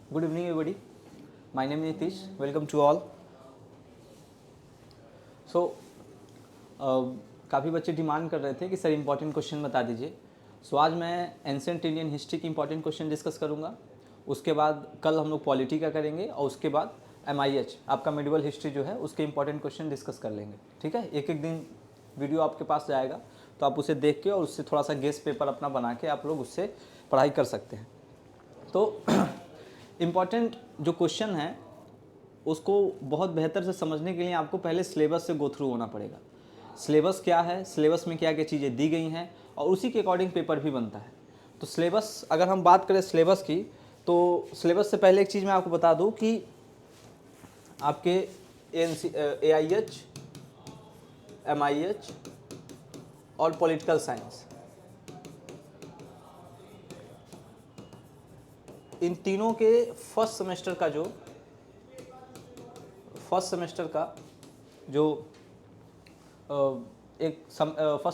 Good evening everybody. My name is Nitish. Welcome to all. So काफ़ी बच्चे demand कर रहे थे कि सर इंपॉर्टेंट क्वेश्चन बता दीजिए. सो आज मैं एंसेंट इंडियन हिस्ट्री की इंपॉर्टेंट क्वेश्चन डिस्कस करूंगा. उसके बाद कल हम लोग पॉलिटी का करेंगे और उसके बाद MIH आपका मेडिवल हिस्ट्री जो है उसके इंपॉर्टेंट क्वेश्चन डिस्कस कर लेंगे. ठीक है, एक एक दिन वीडियो आपके पास जाएगा तो आप उसे देख के और उससे थोड़ा सा गेस पेपर अपना बना के आप लोग उससे पढ़ाई कर सकते हैं. तो इम्पॉर्टेंट जो क्वेश्चन है उसको बहुत बेहतर से समझने के लिए आपको पहले सिलेबस से गो थ्रू होना पड़ेगा. सिलेबस क्या है, सिलेबस में क्या क्या चीज़ें दी गई हैं और उसी के अकॉर्डिंग पेपर भी बनता है. तो सिलेबस अगर हम बात करें सिलेबस की, तो सिलेबस से पहले एक चीज़ मैं आपको बता दूं कि आपके AIH, MIH और पॉलिटिकल साइंस, इन तीनों के फर्स्ट सेमेस्टर का जो फर्स्ट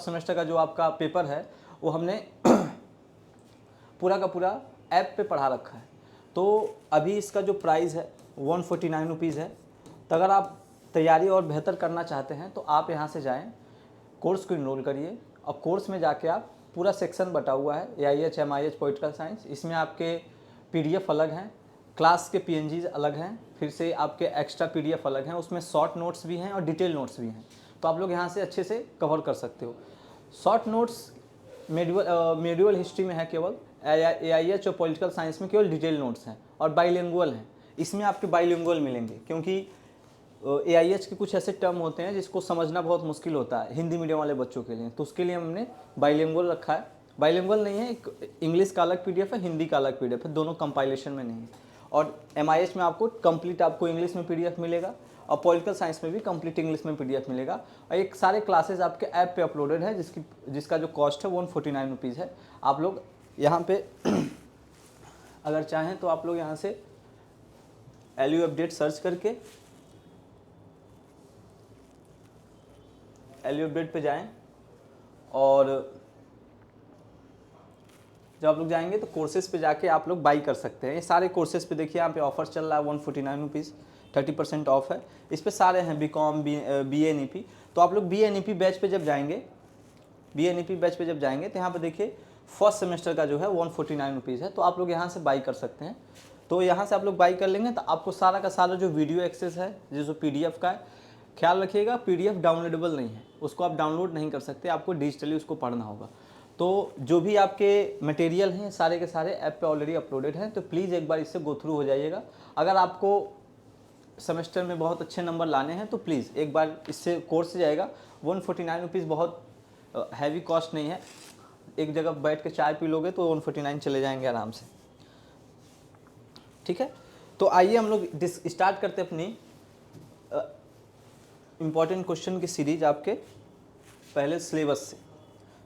सेमेस्टर का जो आपका पेपर है वो हमने पूरा का पूरा ऐप पे पढ़ा रखा है. तो अभी इसका जो प्राइस है 149 रुपीज़ है. तो अगर आप तैयारी और बेहतर करना चाहते हैं तो आप यहाँ से जाएं, कोर्स को इनरोल करिए और कोर्स में जाके आप पूरा सेक्शन बटा हुआ है AIH, MIH, पॉलिटिकल साइंस. इसमें आपके PDF अलग हैं, क्लास के PNGs अलग हैं, फिर से आपके एक्स्ट्रा PDF अलग हैं, उसमें शॉर्ट नोट्स भी हैं और डिटेल नोट्स भी हैं. तो आप लोग यहाँ से अच्छे से कवर कर सकते हो. शॉर्ट नोट्स मेडिवल हिस्ट्री में है केवल, AIH और पॉलिटिकल साइंस में केवल डिटेल नोट्स हैं और बाइलिंगुअल हैं. इसमें आपके बाइलिंगुअल मिलेंगे क्योंकि AIH के कुछ ऐसे टर्म होते हैं जिसको समझना बहुत मुश्किल होता है हिंदी मीडियम वाले बच्चों के लिए. तो उसके लिए हमने बाइलिंगुअल रखा है. बाइलिंगुअल नहीं है, एक इंग्लिश का अलग PDF है, हिंदी का अलग PDF है, दोनों कंपाइलेशन में नहीं है. और MIH में आपको कंप्लीट आपको इंग्लिश में PDF मिलेगा और पॉलिटिकल साइंस में भी कंप्लीट इंग्लिश में PDF मिलेगा. और एक सारे क्लासेज आपके ऐप पे अपलोडेड है जिसका जो कॉस्ट है 149 रुपीज़ है. आप लोग यहाँ पे अगर चाहें तो आप लोग यहाँ से LU अपडेट सर्च करके LU अपडेट पे जाएं और जब आप लोग जाएंगे तो कोर्सेज पे जाके आप लोग बाई कर सकते हैं. ये सारे कोर्सेज पे देखिए यहाँ पे ऑफर चल रहा है 149 रुपीज़, 30% ऑफ है. इस पे सारे हैं BCom, BA NEP. तो आप लोग BA NEP बैच पे जब जाएंगे तो यहाँ पे देखिए फर्स्ट सेमेस्टर का जो है 149 रुपीज़ है. तो आप लोग यहाँ से बाई कर सकते हैं. तो यहाँ से आप लोग बाई कर लेंगे तो आपको सारा का सारा जो वीडियो एक्सेस है जो PDF का है, ख्याल रखिएगा PDF डाउनलोडेबल नहीं है, उसको आप डाउनलोड नहीं कर सकते, आपको डिजिटली उसको पढ़ना होगा. तो जो भी आपके मटेरियल हैं सारे के सारे ऐप पे ऑलरेडी अपलोडेड हैं. तो प्लीज़ एक बार इससे गो थ्रू हो जाइएगा. अगर आपको सेमेस्टर में बहुत अच्छे नंबर लाने हैं तो प्लीज़ एक बार इससे कोर्स से जाएगा. 149 रुपीज़ बहुत हैवी कॉस्ट नहीं है. एक जगह बैठ के चाय पी लोगे तो 149 चले जाएंगे आराम से. ठीक है, तो आइए हम लोग स्टार्ट करते हैं अपनी इम्पॉर्टेंट क्वेश्चन की सीरीज आपके पहले सिलेबस से.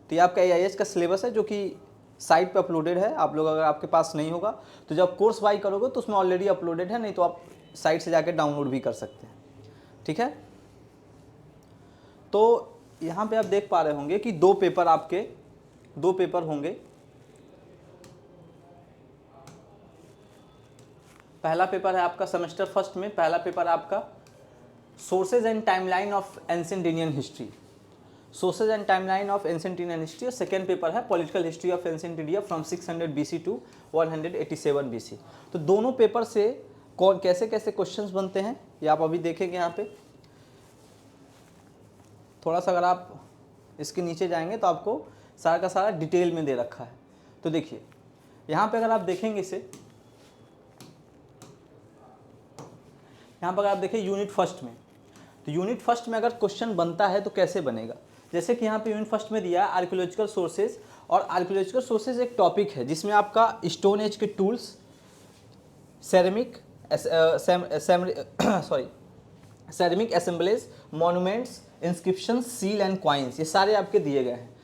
तो ये आपका AIH का सिलेबस है जो कि साइट पे अपलोडेड है. आप लोग अगर आपके पास नहीं होगा तो जब कोर्स बाई करोगे तो उसमें ऑलरेडी अपलोडेड है, नहीं तो आप साइट से जाकर डाउनलोड भी कर सकते हैं. ठीक है, तो यहाँ पे आप देख पा रहे होंगे कि दो पेपर होंगे. पहला पेपर है आपका सेमेस्टर फर्स्ट में, पहला पेपर है आपका sources and timeline of ancient Indian history, sources and timeline of ancient Indian history. और सेकेंड पेपर है political history of ancient India from 600 BC to 187 BC. तो दोनों पेपर से कौन कैसे कैसे क्वेश्चंस बनते हैं ये आप अभी देखेंगे. यहाँ पे थोड़ा सा अगर आप इसके नीचे जाएंगे तो आपको सारा का सारा डिटेल में दे रखा है. तो देखिए यहाँ पे अगर आप देखेंगे इसे, यहाँ पर अगर आप देखिए यूनिट फर्स्ट में, तो यूनिट फर्स्ट में अगर क्वेश्चन बनता है तो कैसे बनेगा. जैसे कि यहाँ पे यूनिट फर्स्ट में दिया है आर्कियोलॉजिकल सोर्सेज. और आर्कियोलॉजिकल सोर्सेज एक टॉपिक है जिसमें आपका स्टोन एज के tools, ceramic assemblage, monuments, inscription, seal and coins, ये सारे आपके दिए गए हैं.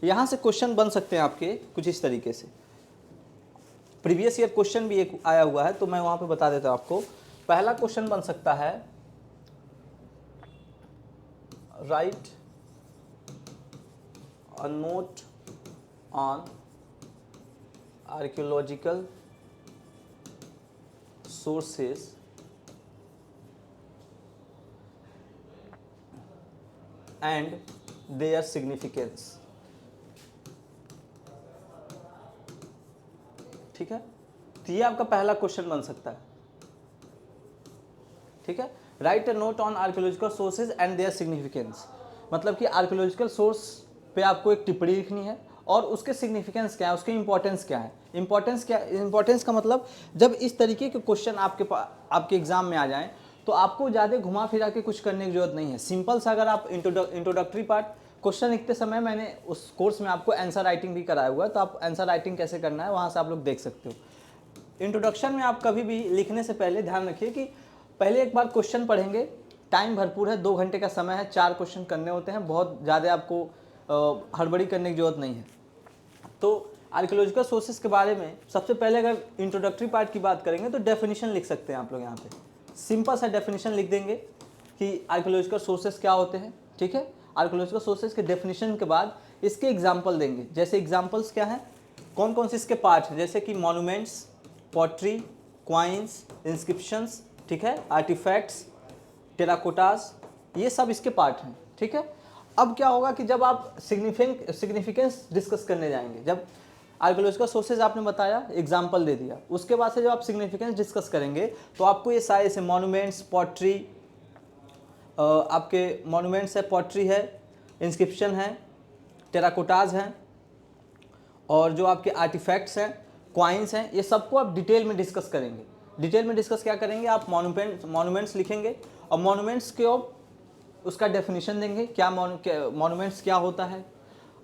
यहाँ से क्वेश्चन बन सकते हैं आपके कुछ इस तरीके से. प्रीवियस ईयर क्वेश्चन भी एक आया हुआ है तो मैं वहाँ पे बता देता हूँ आपको. पहला क्वेश्चन बन सकता है write a note on archaeological sources and their significance. ठीक है, तो ये आपका पहला क्वेश्चन बन सकता है। ठीक है, write a note on archaeological sources and their significance, मतलब कि आर्कियोलॉजिकल सोर्स पे आपको एक टिप्पणी लिखनी है और उसके सिग्निफिकेंस क्या है, उसके इंपॉर्टेंस क्या है। इंपॉर्टेंस का मतलब जब इस तरीके के क्वेश्चन आपके एग्जाम में आ जाएं तो आपको ज़्यादा घुमा फिरा के कुछ करने की जरूरत नहीं है। सिंपल सा अगर आप इंट्रोडक्टरी पार्ट क्वेश्चन लिखते समय, मैंने उस कोर्स में आपको आंसर राइटिंग भी कराया हुआ है, तो आप आंसर राइटिंग कैसे करना है वहाँ से आप लोग देख सकते हो। इंट्रोडक्शन में आप कभी भी लिखने से पहले ध्यान रखिए कि पहले एक बार क्वेश्चन पढ़ेंगे, टाइम भरपूर है, 2 घंटे का समय है, 4 क्वेश्चन करने होते हैं, बहुत ज़्यादा आपको हड़बड़ी करने की जरूरत नहीं है। तो आर्कियोलॉजिकल सोर्सेज के बारे में सबसे पहले अगर इंट्रोडक्टरी पार्ट की बात करेंगे तो डेफिनेशन लिख सकते हैं आप लोग। यहाँ पे सिंपल सा डेफिनेशन लिख देंगे कि आर्कियोलॉजिकल सोर्सेज क्या होते हैं। ठीक है, आर्कियोलॉजिकल सोर्सेज के डेफिनेशन के बाद इसके एग्जाम्पल देंगे। जैसे एग्जाम्पल्स क्या हैं, कौन कौन से इसके पार्ट हैं, जैसे कि मॉन्यूमेंट्स, पॉटरी, क्वाइंस, इंस्क्रिप्शंस, ठीक है, आर्टिफैक्ट्स, टेराकोटास, ये सब इसके पार्ट हैं। ठीक है, अब क्या होगा कि जब आप सिग्निफिकेंस डिस्कस करने जाएंगे, जब आर्कियोलॉजिकल सोर्सेज आपने बताया, एग्जाम्पल दे दिया, उसके बाद से जब आप सिग्निफिकेंस डिस्कस करेंगे तो आपको ये सारे ऐसे मॉन्यूमेंट्स, पॉटरी, आपके मॉन्यूमेंट्स है, पॉटरी है, इंस्क्रिप्शन है, टेराकोटाज हैं, और जो आपके आर्टिफैक्ट्स हैं, क्वाइंस हैं, ये सबको आप डिटेल में डिस्कस करेंगे। डिटेल में डिस्कस क्या करेंगे, आप मॉन्यूमेंट्स लिखेंगे और मॉन्यूमेंट्स के उसका डेफिनेशन देंगे, क्या मॉन्यूमेंट्स क्या होता है,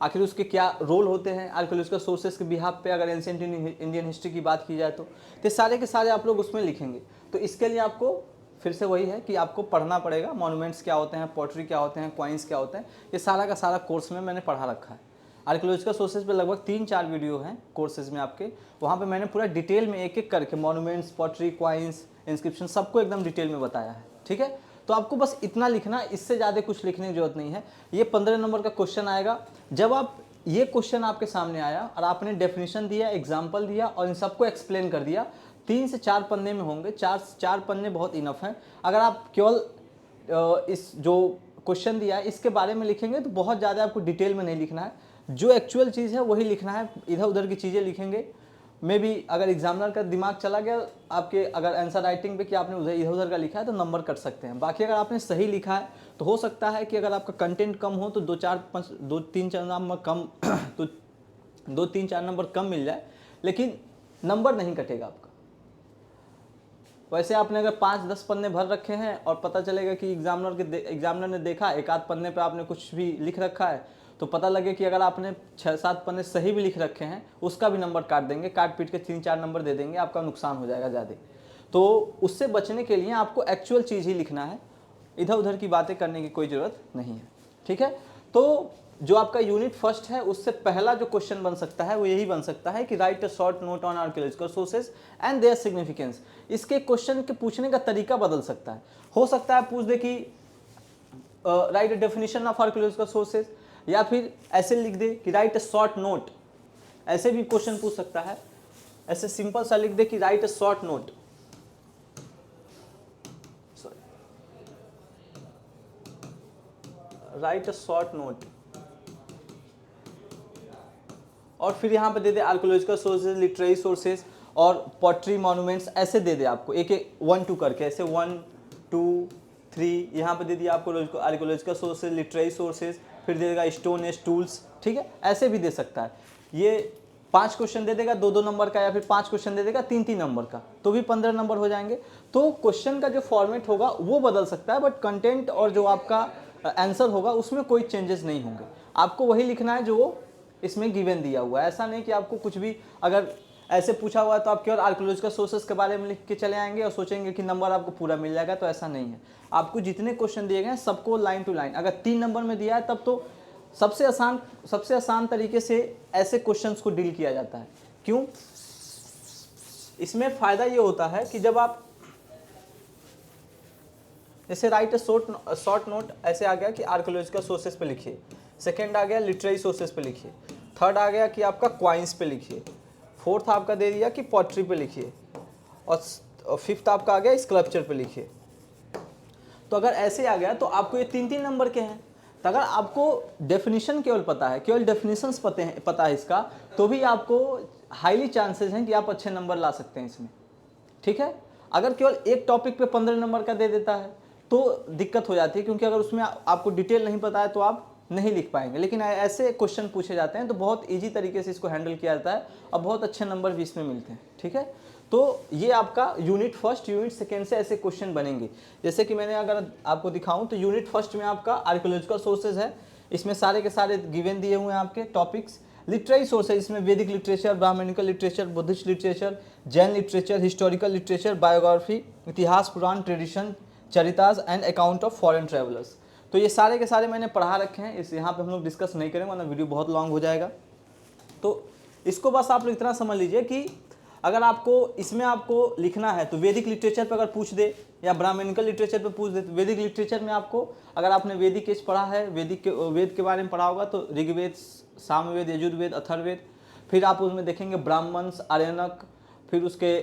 आखिर उसके क्या रोल होते हैं आर्कियोलॉजिकल सोर्सेज के बिहाफ पे, अगर एंशिएंट इंडियन हिस्ट्री की बात की जाए तो सारे के सारे आप लोग उसमें लिखेंगे। तो इसके लिए आपको फिर से वही है कि आपको पढ़ना पड़ेगा, मॉन्यूमेंट्स क्या होते हैं, पॉटरी क्या होते हैं, क्वाइंस क्या होते हैं, ये सारा का सारा कोर्स में मैंने पढ़ा रखा है। आर्कियोलॉजिकल सोर्सेज पे लगभग 3-4 वीडियो हैं कोर्सेज में आपके, वहाँ पे मैंने पूरा डिटेल में एक एक करके मॉन्यूमेंट्स, पॉटरी, क्वाइंस, इंस्क्रिप्शन सबको एकदम डिटेल में बताया है। ठीक है, तो आपको बस इतना लिखना, इससे ज़्यादा कुछ लिखने की जरूरत नहीं है। ये 15 नंबर का क्वेश्चन आएगा। जब आप ये क्वेश्चन आपके सामने आया और आपने डेफिनेशन दिया, एग्जाम्पल दिया और इन सबको एक्सप्लेन कर दिया, 3 से 4 पन्ने में होंगे, 4 पन्ने बहुत इनफ हैं। अगर आप केवल इस जो क्वेश्चन दिया है इसके बारे में लिखेंगे तो बहुत ज़्यादा आपको डिटेल में नहीं लिखना है, जो एक्चुअल चीज़ है वही लिखना है, इधर उधर की चीज़ें लिखेंगे। मे भी अगर एग्जामिनर का दिमाग चला गया आपके, अगर आंसर राइटिंग पे कि आपने उधर इधर उधर का लिखा है तो नंबर कट सकते हैं। बाकी अगर आपने सही लिखा है तो हो सकता है कि अगर आपका कंटेंट कम हो तो 2-3-4 नंबर कम तो 2-3-4 नंबर कम मिल जाए, लेकिन नंबर नहीं कटेगा आपका। वैसे आपने अगर 5-10 पन्ने भर रखे हैं और पता चलेगा कि एग्जामिनर ने देखा 1-8 पन्ने पे आपने कुछ भी लिख रखा है, तो पता लगे कि अगर आपने 6-7 पन्ने सही भी लिख रखे हैं उसका भी नंबर काट देंगे, काट पीट के 3-4 नंबर दे देंगे, आपका नुकसान हो जाएगा ज़्यादा। तो उससे बचने के लिए आपको एक्चुअल चीज़ ही लिखना है, इधर उधर की बातें करने की कोई ज़रूरत नहीं है। ठीक है, तो जो आपका यूनिट फर्स्ट है उससे पहला जो क्वेश्चन बन सकता है वो यही बन सकता है कि write a short note on archaeological sources and their significance. इसके क्वेश्चन के पूछने का तरीका बदल सकता है, हो सकता है पूछ दे कि write a definition of archaeological sources, या फिर ऐसे लिख दे कि राइट अ शॉर्ट नोट, ऐसे भी क्वेश्चन पूछ सकता है। ऐसे सिंपल सा लिख दे कि write a short note, right a short note, और फिर यहाँ पे दे दे आर्कियोलॉजिकल सोर्सेज, लिटरेरी सोर्सेज और पॉटरी, मॉन्यूमेंट्स, ऐसे दे दे आपको एक 1-2 करके, ऐसे 1-2-3 यहाँ पे दे दिया आपको आर्कियोलॉजिकल सोर्सेज, लिटरेरी सोर्सेज, फिर दे देगा स्टोन एज टूल्स। ठीक है, ऐसे भी दे सकता है। ये 5 क्वेश्चन दे देगा 2-2 नंबर का, या फिर 5 क्वेश्चन दे देगा 3-3 नंबर का, तो भी 15 नंबर हो जाएंगे। तो क्वेश्चन का जो फॉर्मेट होगा वो बदल सकता है, बट कंटेंट और जो आपका आंसर होगा उसमें कोई चेंजेस नहीं होंगे। आपको वही लिखना है जो इसमें गिवन दिया हुआ है। ऐसा नहीं कि आपको कुछ भी, अगर ऐसे पूछा हुआ है तो आप केवल आर्कियोलॉजिकल सोर्सेज के बारे में लिख के चले आएंगे और सोचेंगे कि नंबर आपको पूरा मिल जाएगा, तो ऐसा नहीं है। आपको जितने क्वेश्चन दिए गए हैं सबको लाइन टू लाइन, अगर 3 नंबर में दिया है तब तो सबसे आसान तरीके से ऐसे क्वेश्चंस को डील किया जाता है। क्यों? इसमें फ़ायदा ये होता है कि जब आप जैसे राइट शॉर्ट नोट ऐसे आ गया कि आर्कियोलॉजिकल सोर्सेज पे लिखिए, सेकंड आ गया लिटरेरी सोर्सेज पे लिखिए, थर्ड आ गया कि आपका क्वाइंस पे लिखिए, फोर्थ आपका दे दिया कि पॉटरी पे लिखिए, और फिफ्थ आपका आ गया स्कल्पचर पे लिखिए। तो अगर ऐसे आ गया तो आपको ये 3-3 नंबर के हैं। तो अगर आपको डेफिनेशन केवल पता है, केवल डेफिनेशंस पता है इसका, तो भी आपको हाईली चांसेस हैं कि आप अच्छे नंबर ला सकते हैं इसमें, ठीक है। अगर केवल एक टॉपिक पे 15 नंबर का दे देता है तो दिक्कत हो जाती है, क्योंकि अगर उसमें आपको डिटेल नहीं पता है तो आप नहीं लिख पाएंगे। लेकिन ऐसे क्वेश्चन पूछे जाते हैं तो बहुत इजी तरीके से इसको हैंडल किया जाता है और बहुत अच्छे नंबर भी इसमें मिलते हैं, ठीक है। तो ये आपका यूनिट फर्स्ट यूनिट सेकेंड से ऐसे क्वेश्चन बनेंगे। जैसे कि मैंने अगर आपको दिखाऊं तो यूनिट फर्स्ट में आपका आर्कियोलॉजिकल सोर्सेज है, इसमें सारे के सारे गिवन दिए हुए हैं आपके टॉपिक्स। लिटरेरी सोर्सेज, इसमें Vedic literature, brahmanical literature, Buddhist literature, Jain literature, historical literature, biography, itihasa, purana, tradition, charitas and account of foreign travellers. तो ये सारे के सारे मैंने पढ़ा रखे हैं, इस यहाँ पे हम लोग डिस्कस नहीं करेंगे वरना वीडियो बहुत लॉन्ग हो जाएगा। तो इसको बस आप लोग इतना समझ लीजिए कि अगर आपको इसमें आपको लिखना है तो वैदिक लिटरेचर पर अगर पूछ दे या ब्राह्मणिकल लिटरेचर पर पूछ दे, तो वैदिक लिटरेचर में आपको, अगर आपने वैदिक एज पढ़ा है, वेद के बारे में पढ़ा होगा तो ऋग्वेद, सामवेद, यजुर्वेद, अथर्ववेद, फिर आप उसमें देखेंगे ब्राह्मण्स, आर्यनक, फिर उसके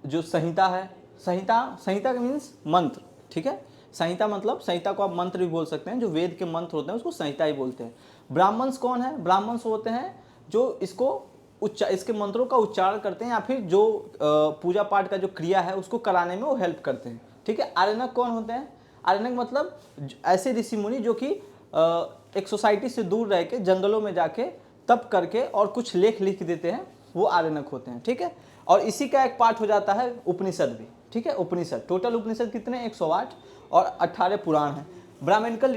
जो संहिता है, संहिता मीन्स मंत्र, ठीक है। संहिता मतलब, संहिता को आप मंत्र भी बोल सकते हैं, जो वेद के मंत्र होते हैं उसको संहिता ही बोलते हैं। ब्राह्मण्स कौन है? ब्राह्मण्स होते हैं जो इसके मंत्रों का उच्चारण करते हैं या फिर जो पूजा पाठ का जो क्रिया है उसको कराने में वो हेल्प करते हैं, ठीक है। आर्यनक कौन होते हैं? आर्यनक मतलब ऐसे ऋषि मुनि जो कि एक सोसाइटी से दूर रह के जंगलों में जाके तप करके और कुछ लेख लिख देते हैं, वो आर्यनक होते हैं, ठीक है। और इसी का एक पार्ट हो जाता है उपनिषद भी, ठीक है। उपनिषद, टोटल उपनिषद कितने? 108 और 18 पुराण हैं। ब्राह्मणिकल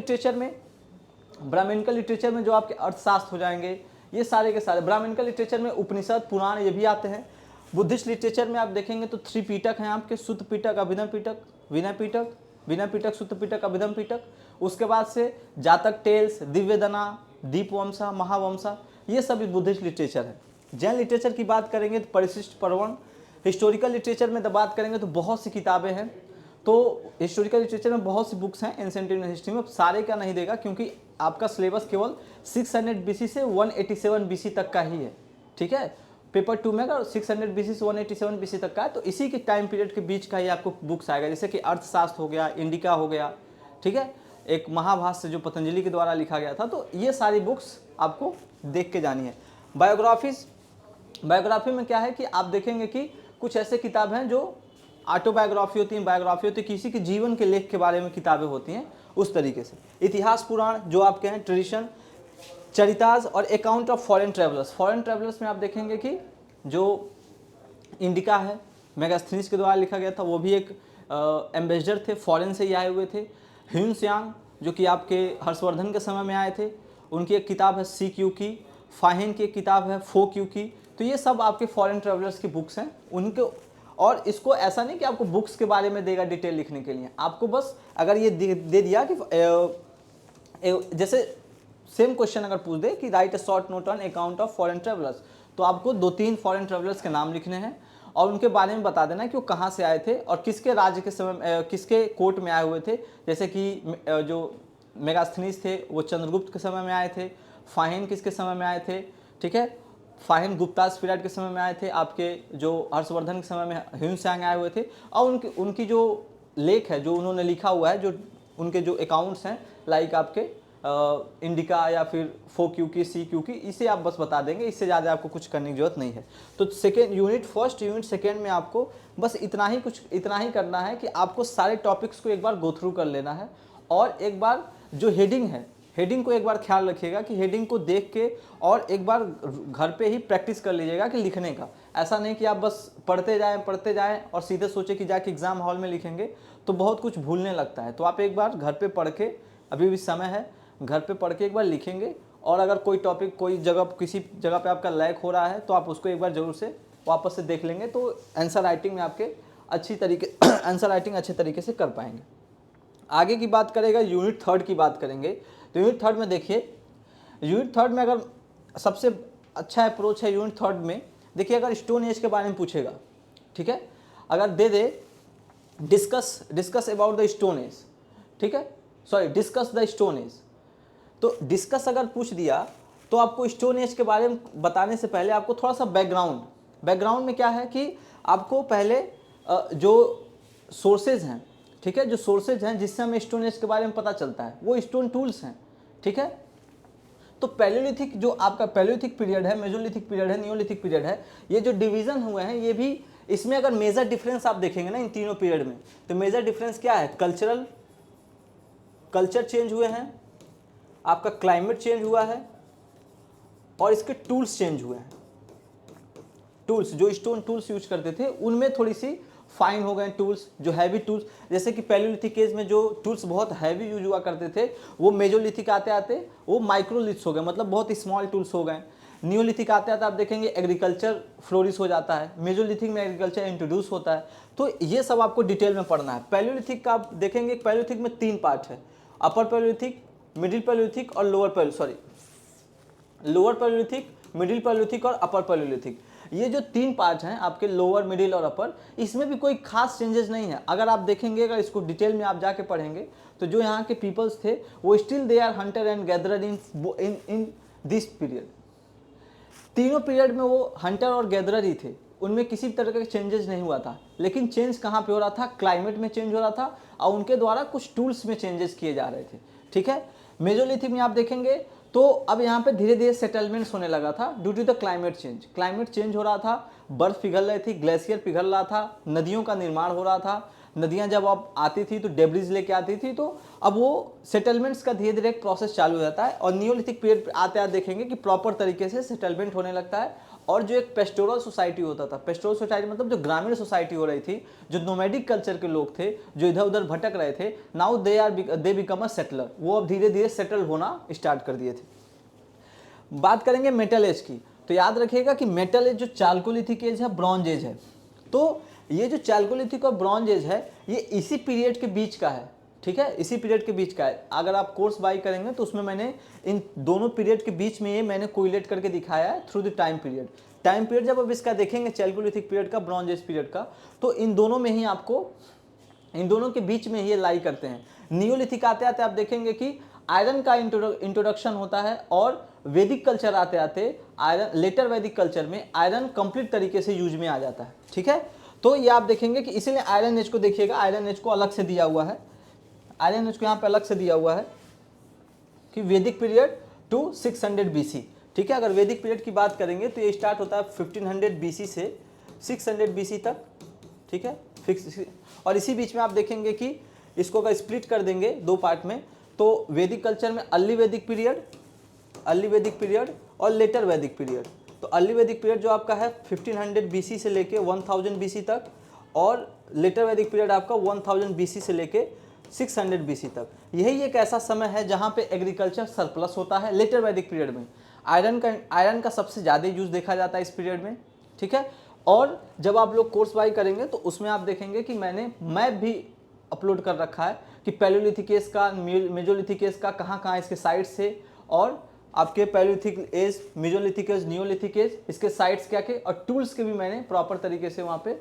लिटरेचर में जो आपके अर्थशास्त्र हो जाएंगे, ये सारे के सारे ब्राह्मणिकल लिटरेचर में उपनिषद, पुराण ये भी आते हैं। बुद्धिस्ट लिटरेचर में आप देखेंगे तो 3 पिटक हैं आपके, शुद्ध पिटक, अभिधम पिटक, विनय पिटक, विनय पिटक, शुद्ध पिटक, अभिधम पिटक। उसके बाद से जातक टेल्स, दिव्यदना, दीपवंसा, महावंसा, ये सब बुद्धिस्ट लिटरेचर है। जैन लिटरेचर की बात करेंगे तो परिशिष्ट पर्वण। हिस्टोरिकल लिटरेचर में बात करेंगे तो बहुत सी किताबें हैं। तो हिस्टोरिकल लिटरेचर में बहुत सी बुक्स हैं एंशिएंट इंडियन हिस्ट्री में, सारे का नहीं देगा क्योंकि आपका सिलेबस केवल 600 BC से 187 BC तक का ही है, ठीक है। पेपर 2 में अगर 600 BC से 187 BC तक का है तो इसी के टाइम पीरियड के बीच का ही आपको बुक्स आएगा, जैसे कि अर्थशास्त्र हो गया, इंडिका हो गया, ठीक है, एक महाभाष्य जो पतंजलि के द्वारा लिखा गया था। तो ये सारी बुक्स आपको देख के जानी है। बायोग्राफी में क्या है कि आप देखेंगे कि कुछ ऐसे किताब हैं जो ऑटोबायोग्राफी होती हैं, बायोग्राफी होती है, किसी के जीवन के लेख के बारे में किताबें होती हैं उस तरीके से। इतिहास, पुराण जो आपके हैं, ट्रेडिशन, चरिताज और account of foreign travellers. Foreign travellers में आप देखेंगे कि जो इंडिका है, मेगास्थनीज के द्वारा लिखा गया था, वो भी एक एम्बेसडर थे, फॉरेन से ही आए हुए थे। ह्यून त्सांग जो कि आपके हर्षवर्धन के समय में आए थे, उनकी एक किताब है CQ की। फाहिन की एक किताब है FOQ की। तो ये सब आपके फॉरेन ट्रेवलर्स की बुक्स हैं उनके। और इसको ऐसा नहीं कि आपको बुक्स के बारे में देगा डिटेल लिखने के लिए, आपको बस अगर ये दे दिया कि जैसे सेम क्वेश्चन अगर पूछ दे कि write a short note on account of foreign travellers, तो आपको 2-3 फॉरेन ट्रेवलर्स के नाम लिखने हैं और उनके बारे में बता देना कि वो कहाँ से आए थे और किसके राज्य के समय किसके कोर्ट में आए हुए थे। जैसे कि जो मेगास्थनीज थे वो चंद्रगुप्त के समय में आए थे, फाहिन किसके समय में आए थे, ठीक है, फाहिन गुप्तास पीरियड के समय में आए थे, आपके जो हर्षवर्धन के समय में ह्यून त्सांग आए हुए थे। और उनकी जो लेख है जो उन्होंने लिखा हुआ है, जो उनके जो अकाउंट्स हैं लाइक आपके इंडिका या फिर FOQ की, CQ की, इसे आप बस बता देंगे, इससे ज़्यादा आपको कुछ करने की जरूरत नहीं है। तो second unit first unit second में आपको बस इतना ही करना है कि आपको सारे टॉपिक्स को एक बार गो थ्रू कर लेना है। और एक बार जो हेडिंग है, हेडिंग को एक बार ख्याल रखिएगा कि हेडिंग को देख के और एक बार घर पे ही प्रैक्टिस कर लीजिएगा कि लिखने का। ऐसा नहीं कि आप बस पढ़ते जाएं और सीधे सोचे कि जाके एग्ज़ाम हॉल में लिखेंगे तो बहुत कुछ भूलने लगता है। तो आप एक बार घर पे पढ़ के, अभी भी समय है, घर पे पढ़ के एक बार लिखेंगे। और अगर कोई टॉपिक किसी जगह पे आपका लैग हो रहा है तो आप उसको एक बार ज़रूर से वापस से देख लेंगे, तो आंसर राइटिंग में आपके आंसर राइटिंग अच्छे तरीके से कर पाएंगे। आगे की बात करेगा, यूनिट थर्ड की बात करेंगे। तो यूनिट थर्ड में देखिए, यूनिट थर्ड में अगर सबसे अच्छा अप्रोच है यूनिट थर्ड में, देखिए अगर स्टोन एज के बारे में पूछेगा, ठीक है, अगर दे दे discuss about the stone age, ठीक है, sorry discuss the stone age, तो डिस्कस अगर पूछ दिया तो आपको स्टोन एज के बारे में बताने से पहले आपको थोड़ा सा बैकग्राउंड में क्या है कि आपको पहले जो सोर्सेज हैं, ठीक है, जो सोर्सेज हैं जिससे हमें स्टोन एज के बारे में पता चलता है वो स्टोन टूल्स हैं, ठीक है। तो पैलियोलिथिक जो आपका पैलियोलिथिक पीरियड है, मेसोलिथिक पीरियड है, नियोलिथिक पीरियड है, ये जो डिवीजन हुए हैं ये भी, इसमें अगर मेजर डिफरेंस आप देखेंगे ना इन तीनों पीरियड में, तो मेजर डिफरेंस क्या है, कल्चर चेंज हुए हैं, आपका क्लाइमेट चेंज हुआ है और इसके टूल्स चेंज हुए हैं। टूल्स जो स्टोन टूल्स यूज करते थे उनमें थोड़ी सी फाइन हो गए टूल्स, जो हैवी टूल्स, जैसे कि पैलियोलिथिक एज में जो टूल्स बहुत हैवी यूज हुआ करते थे वो मेजोलिथिक आते आते वो माइक्रोलिथ्स हो गए, मतलब बहुत स्मॉल टूल्स हो गए। नियोलिथिक आते आते आप देखेंगे एग्रीकल्चर फ्लोरिश हो जाता है, मेजोलिथिक में एग्रीकल्चर इंट्रोड्यूस होता है। तो ये सब आपको डिटेल में पढ़ना है। पैलियोलिथिक का आप देखेंगे, पैलियोलिथिक में 3 पार्ट है, अपर पैलियोलिथिक, मिडिल पैलियोलिथिक और लोअर पैलियोलिथिक, मिडिल पैलियोलिथिक और अपर पैलियोलिथिक। ये जो 3 पार्ट हैं आपके, लोअर, मिडिल और अपर, इसमें भी कोई खास चेंजेस नहीं है। अगर आप देखेंगे, अगर इसको डिटेल में आप जाके पढ़ेंगे तो जो यहाँ के पीपल्स थे वो still they are hunter and gatherer in this period. तीनों पीरियड में वो हंटर और गैदरर ही थे, उनमें किसी तरह का चेंजेस नहीं हुआ था। लेकिन चेंज कहाँ पे हो रहा था, क्लाइमेट में चेंज हो रहा था और उनके द्वारा कुछ टूल्स में चेंजेस किए जा रहे थे, ठीक है। मेजोलिथिक में आप देखेंगे तो अब यहाँ पे धीरे धीरे सेटलमेंट्स होने लगा था due to the climate change हो रहा था, बर्फ पिघल रही थी, ग्लेशियर पिघल रहा था, नदियों का निर्माण हो रहा था। नदियाँ जब अब आती थी तो डेब्रिज लेके आती थी, तो अब वो सेटलमेंट्स का धीरे धीरे एक प्रोसेस चालू हो जाता है। और नियोलिथिक पीरियड आते आते देखेंगे कि प्रॉपर तरीके से सेटलमेंट होने लगता है और जो एक पेस्टोरल सोसाइटी होता था, पेस्टोरल सोसाइटी मतलब जो ग्रामीण सोसाइटी हो रही थी, जो नोमैडिक कल्चर के लोग थे, जो इधर उधर भटक रहे थे, now they become a settler, वो अब धीरे धीरे सेटल होना स्टार्ट कर दिए थे। बात करेंगे मेटल एज की, तो याद रखिएगा कि मेटल एज जो चाल्कोलिथिक एज है, ब्रॉन्ज एज है। तो ये जो चाल्कोलिथिक और ब्रॉन्ज एज है ये इसी पीरियड के बीच का है, ठीक है, इसी पीरियड के बीच का है। अगर आप कोर्स बाई करेंगे तो उसमें मैंने इन दोनों पीरियड के बीच में ये मैंने कोरिलेट करके दिखाया है थ्रू द टाइम पीरियड। जब आप इसका देखेंगे चाल्कोलिथिक पीरियड का, ब्रॉन्ज एज पीरियड का, तो इन दोनों में ही आपको, इन दोनों के बीच में ये लाई करते हैं। नियोलिथिक आते आते आप देखेंगे कि आयरन का इंट्रोडक्शन होता है और वैदिक कल्चर आते आते आयरन, लेटर वैदिक कल्चर में आयरन कंप्लीट तरीके से यूज में आ जाता है, ठीक है। तो ये आप देखेंगे कि इसीलिए आयरन एज को देखिएगा, आयरन एज को अलग से दिया हुआ है, आयरन एज को यहाँ पे अलग से दिया हुआ है कि वैदिक पीरियड टू 600 BC, ठीक है। अगर वैदिक पीरियड की बात करेंगे तो ये स्टार्ट होता है 1500 BC से 600 BC तक, ठीक है, फिक्स। और इसी बीच में आप देखेंगे कि इसको अगर स्प्लिट कर देंगे 2 पार्ट में, तो वैदिक कल्चर में अर्ली वैदिक पीरियड और लेटर वैदिक पीरियड। तो अर्ली वैदिक पीरियड जो आपका है 1500 BC से लेके 1000 BC तक, और लेटर वैदिक पीरियड आपका 1000 BC से लेके 600 BC तक। यही एक ऐसा समय है जहाँ पे एग्रीकल्चर सरप्लस होता है। लेटर वैदिक पीरियड में आयरन का सबसे ज़्यादा यूज देखा जाता है इस पीरियड में, ठीक है। और जब आप लोग कोर्स बाई करेंगे तो उसमें आप देखेंगे कि मैंने मैप भी अपलोड कर रखा है कि पैलियोलिथिक एज का, मेजोलिथिक एज का कहाँ कहाँ इसके साइट्स थे, और आपके palaeolithic age, mesolithic age, neolithic age, इसके साइट्स क्या के, और टूल्स के भी मैंने प्रॉपर तरीके से वहाँ पे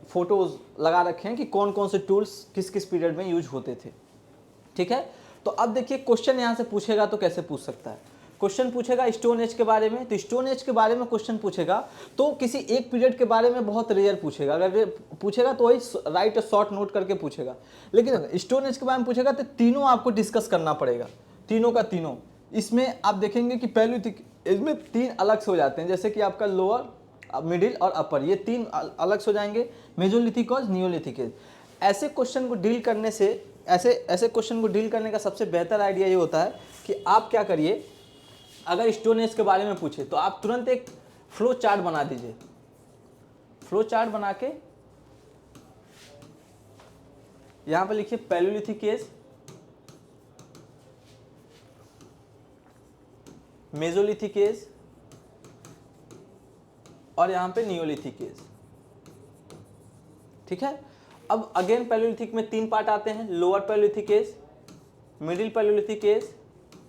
फोटोज लगा रखे हैं कि कौन कौन से टूल्स किस किस पीरियड में यूज होते थे, ठीक है। तो अब देखिए क्वेश्चन यहाँ से पूछेगा तो कैसे पूछ सकता है। क्वेश्चन पूछेगा स्टोन एज के बारे में, तो स्टोन एज के बारे में क्वेश्चन पूछेगा तो किसी एक पीरियड के बारे में बहुत रेयर पूछेगा। अगर पूछेगा तो वही राइट शॉर्ट नोट करके पूछेगा। लेकिन स्टोन एज के बारे में पूछेगा तो तीनों आपको डिस्कस करना पड़ेगा, तीनों का तीनों। इसमें आप देखेंगे कि पैलियोलिथिक एज में 3 अलग से हो जाते हैं, जैसे कि आपका लोअर, मिडिल और अपर, ये 3 अलग से हो जाएंगे, मेजोलिथिक और नियोलिथिक एज। ऐसे क्वेश्चन को डील करने से, ऐसे क्वेश्चन को डील करने का सबसे बेहतर आइडिया ये होता है कि आप क्या करिए, अगर स्टोन एज के बारे में पूछे तो आप तुरंत एक फ्लो चार्ट बना दीजिए। फ्लो चार्ट बना के यहां पर लिखिए पैलियोलिथिक एज, मेजोलिथिक एज और यहां पे नियोलिथिक एज, ठीक है। अब अगेन पैलियोलिथिक में 3 पार्ट आते हैं, lower palaeolithic age, middle palaeolithic age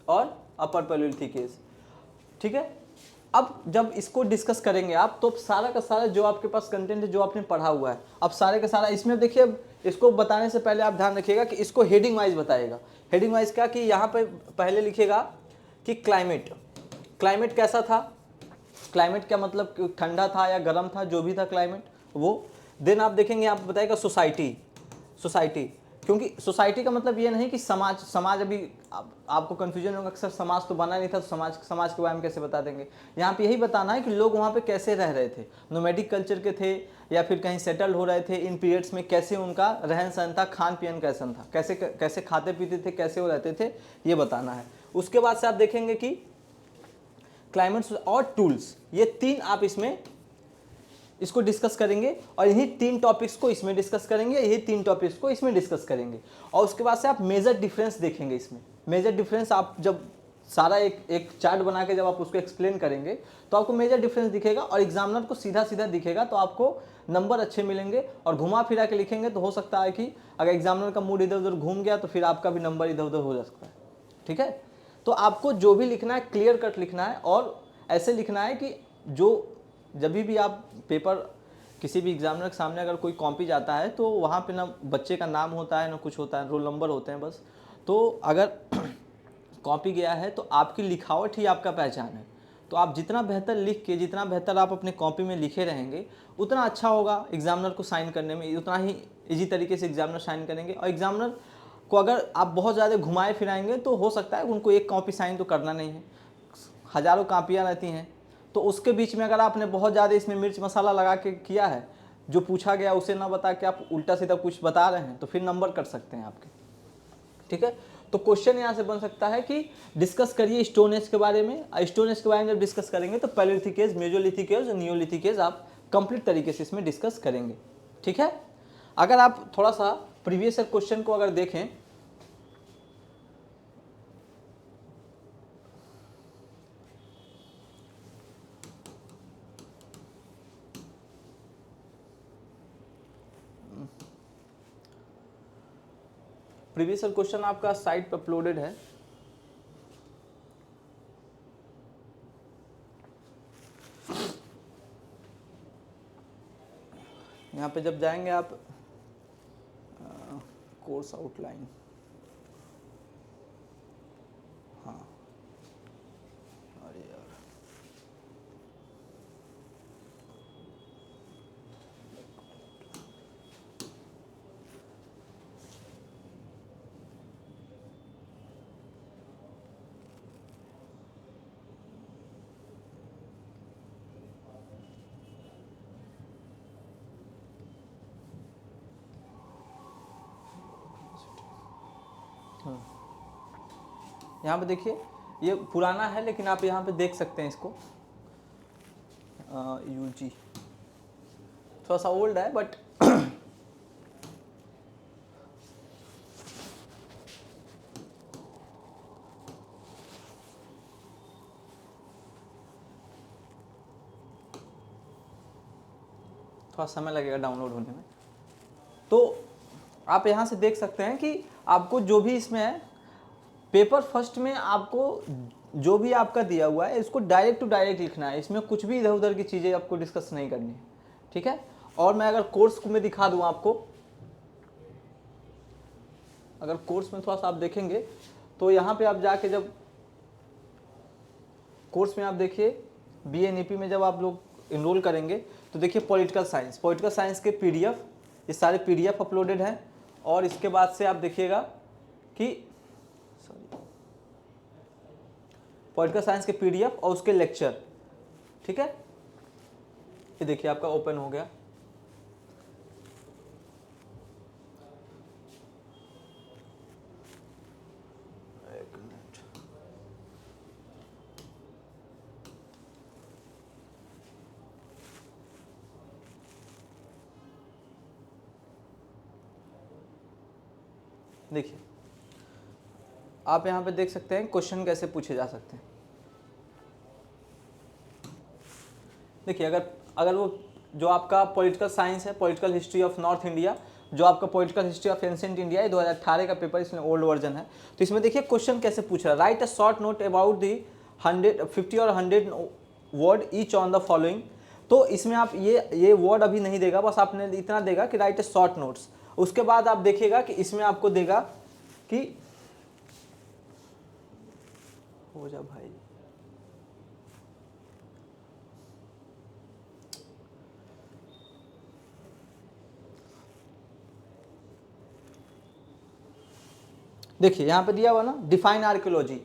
और अपर पैलियोलिथिक एज, ठीक है। अब जब इसको डिस्कस करेंगे आप तो सारा का सारा जो आपके पास कंटेंट है, जो आपने पढ़ा हुआ है, अब सारे का सारा इसमें देखिए। अब इसको बताने से पहले आप ध्यान रखिएगा कि इसको हेडिंग वाइज बताएगा। हेडिंग वाइज क्या कि यहाँ पे पहले लिखिएगा कि क्लाइमेट कैसा था, क्लाइमेट क्या मतलब कि ठंडा था या गर्म था, जो भी था क्लाइमेट वो। देन आप देखेंगे, आप बताएगा सोसाइटी, सोसाइटी, क्योंकि सोसाइटी का मतलब ये नहीं कि समाज, समाज अभी आपको कन्फ्यूजन होगा कि सर समाज तो बना नहीं था तो समाज के बारे में कैसे बता देंगे। यहाँ पे यही बताना है कि लोग वहाँ पे कैसे रह रहे थे, नोमैडिक कल्चर के थे या फिर कहीं सेटल हो रहे थे, इन पीरियड्स में कैसे उनका रहन सहन था, खान पीन कैसा था, कैसे कैसे खाते पीते थे, कैसे वो रहते थे, ये बताना है। उसके बाद से आप देखेंगे कि क्लाइमेट और टूल्स, ये 3 आप इसमें इसको डिस्कस करेंगे और यही 3 टॉपिक्स को इसमें डिस्कस करेंगे, यही 3 टॉपिक्स को इसमें डिस्कस करेंगे। और उसके बाद से आप मेजर डिफरेंस देखेंगे इसमें। मेजर डिफरेंस आप जब सारा एक चार्ट बना के जब आप उसको एक्सप्लेन करेंगे तो आपको मेजर डिफरेंस दिखेगा और एग्जामिनर को सीधा सीधा दिखेगा, तो आपको नंबर अच्छे मिलेंगे। और घुमा फिरा के लिखेंगे तो हो सकता है कि अगर एग्जामिनर का मूड इधर उधर घूम गया तो फिर आपका भी नंबर इधर उधर हो जा सकता है। ठीक है, तो आपको जो भी लिखना है क्लियर कट लिखना है और ऐसे लिखना है कि जो जब भी आप पेपर किसी भी एग्जामिनर के सामने अगर कोई कॉपी जाता है तो वहाँ पे ना बच्चे का नाम होता है ना कुछ होता है, रोल नंबर होते हैं बस। तो अगर कॉपी गया है तो आपकी लिखावट ही आपका पहचान है। तो आप जितना बेहतर लिख के, जितना बेहतर आप अपने कॉपी में लिखे रहेंगे उतना अच्छा होगा एग्जामिनर को साइन करने में, उतना ही ईजी तरीके से एग्जामिनर साइन करेंगे। और एग्जामिनर को अगर आप बहुत ज़्यादा घुमाए फिराएंगे तो हो सकता है उनको एक कॉपी साइन तो करना नहीं है, हज़ारों कापियाँ रहती हैं। तो उसके बीच में अगर आपने बहुत ज़्यादा इसमें मिर्च मसाला लगा के किया है, जो पूछा गया उसे ना बता के आप उल्टा सीधा कुछ बता रहे हैं, तो फिर नंबर कट सकते हैं आपके। ठीक है, तो क्वेश्चन यहाँ से बन सकता है कि डिस्कस करिए स्टोन एज के बारे में। स्टोन एज के बारे में जब डिस्कस करेंगे तो पैलेलिथिक एज, मेसोलिथिक एज और नियोलिथिक एज आप कंप्लीट तरीके से इसमें डिस्कस करेंगे। ठीक है, अगर आप थोड़ा सा प्रीवियस क्वेश्चन को अगर देखें, प्रीवियस क्वेश्चन आपका साइट पर अपलोडेड है। यहाँ पे जब जाएंगे आप कोर्स आउटलाइन, हाँ, अरे यार यहाँ पे देखिए ये पुराना है लेकिन आप यहाँ पे देख सकते हैं इसको, यूजी थोड़ा सा ओल्ड है बट थोड़ा समय लगेगा डाउनलोड होने में। तो आप यहाँ से देख सकते हैं कि आपको जो भी इसमें है, पेपर फर्स्ट में आपको जो भी आपका दिया हुआ है इसको डायरेक्ट टू डायरेक्ट लिखना है, इसमें कुछ भी इधर उधर की चीज़ें आपको डिस्कस नहीं करनी है। ठीक है, और मैं अगर कोर्स को मैं दिखा दूँ आपको, अगर कोर्स में थोड़ा सा आप देखेंगे तो यहाँ पे आप जाके जब कोर्स में आप देखिए BNEP में जब आप लोग इनरोल करेंगे तो देखिए पॉलिटिकल साइंस के PDF, ये सारे PDF अपलोडेड हैं। और इसके बाद से आप देखिएगा कि पॉलिटिकल साइंस के PDF और उसके लेक्चर। ठीक है, ये देखिए आपका ओपन हो गया। एक मिनट, देखिए आप यहाँ पे देख सकते हैं क्वेश्चन कैसे पूछे जा सकते हैं। देखिए अगर वो जो आपका पॉलिटिकल साइंस है, political history of north India, जो आपका political history of ancient India है, 2018 का पेपर, इसमें ओल्ड वर्जन है। तो इसमें देखिए क्वेश्चन कैसे पूछ रहा है, write a short note about the 50 और 100 word each on the following. तो इसमें आप ये वर्ड अभी नहीं देगा, बस आपने इतना देगा कि राइट अ शॉर्ट नोट्स। उसके बाद आप देखिएगा कि इसमें आपको देगा कि हो जा भाई, देखिए यहाँ पे दिया हुआ ना, डिफाइन आर्कियोलॉजी,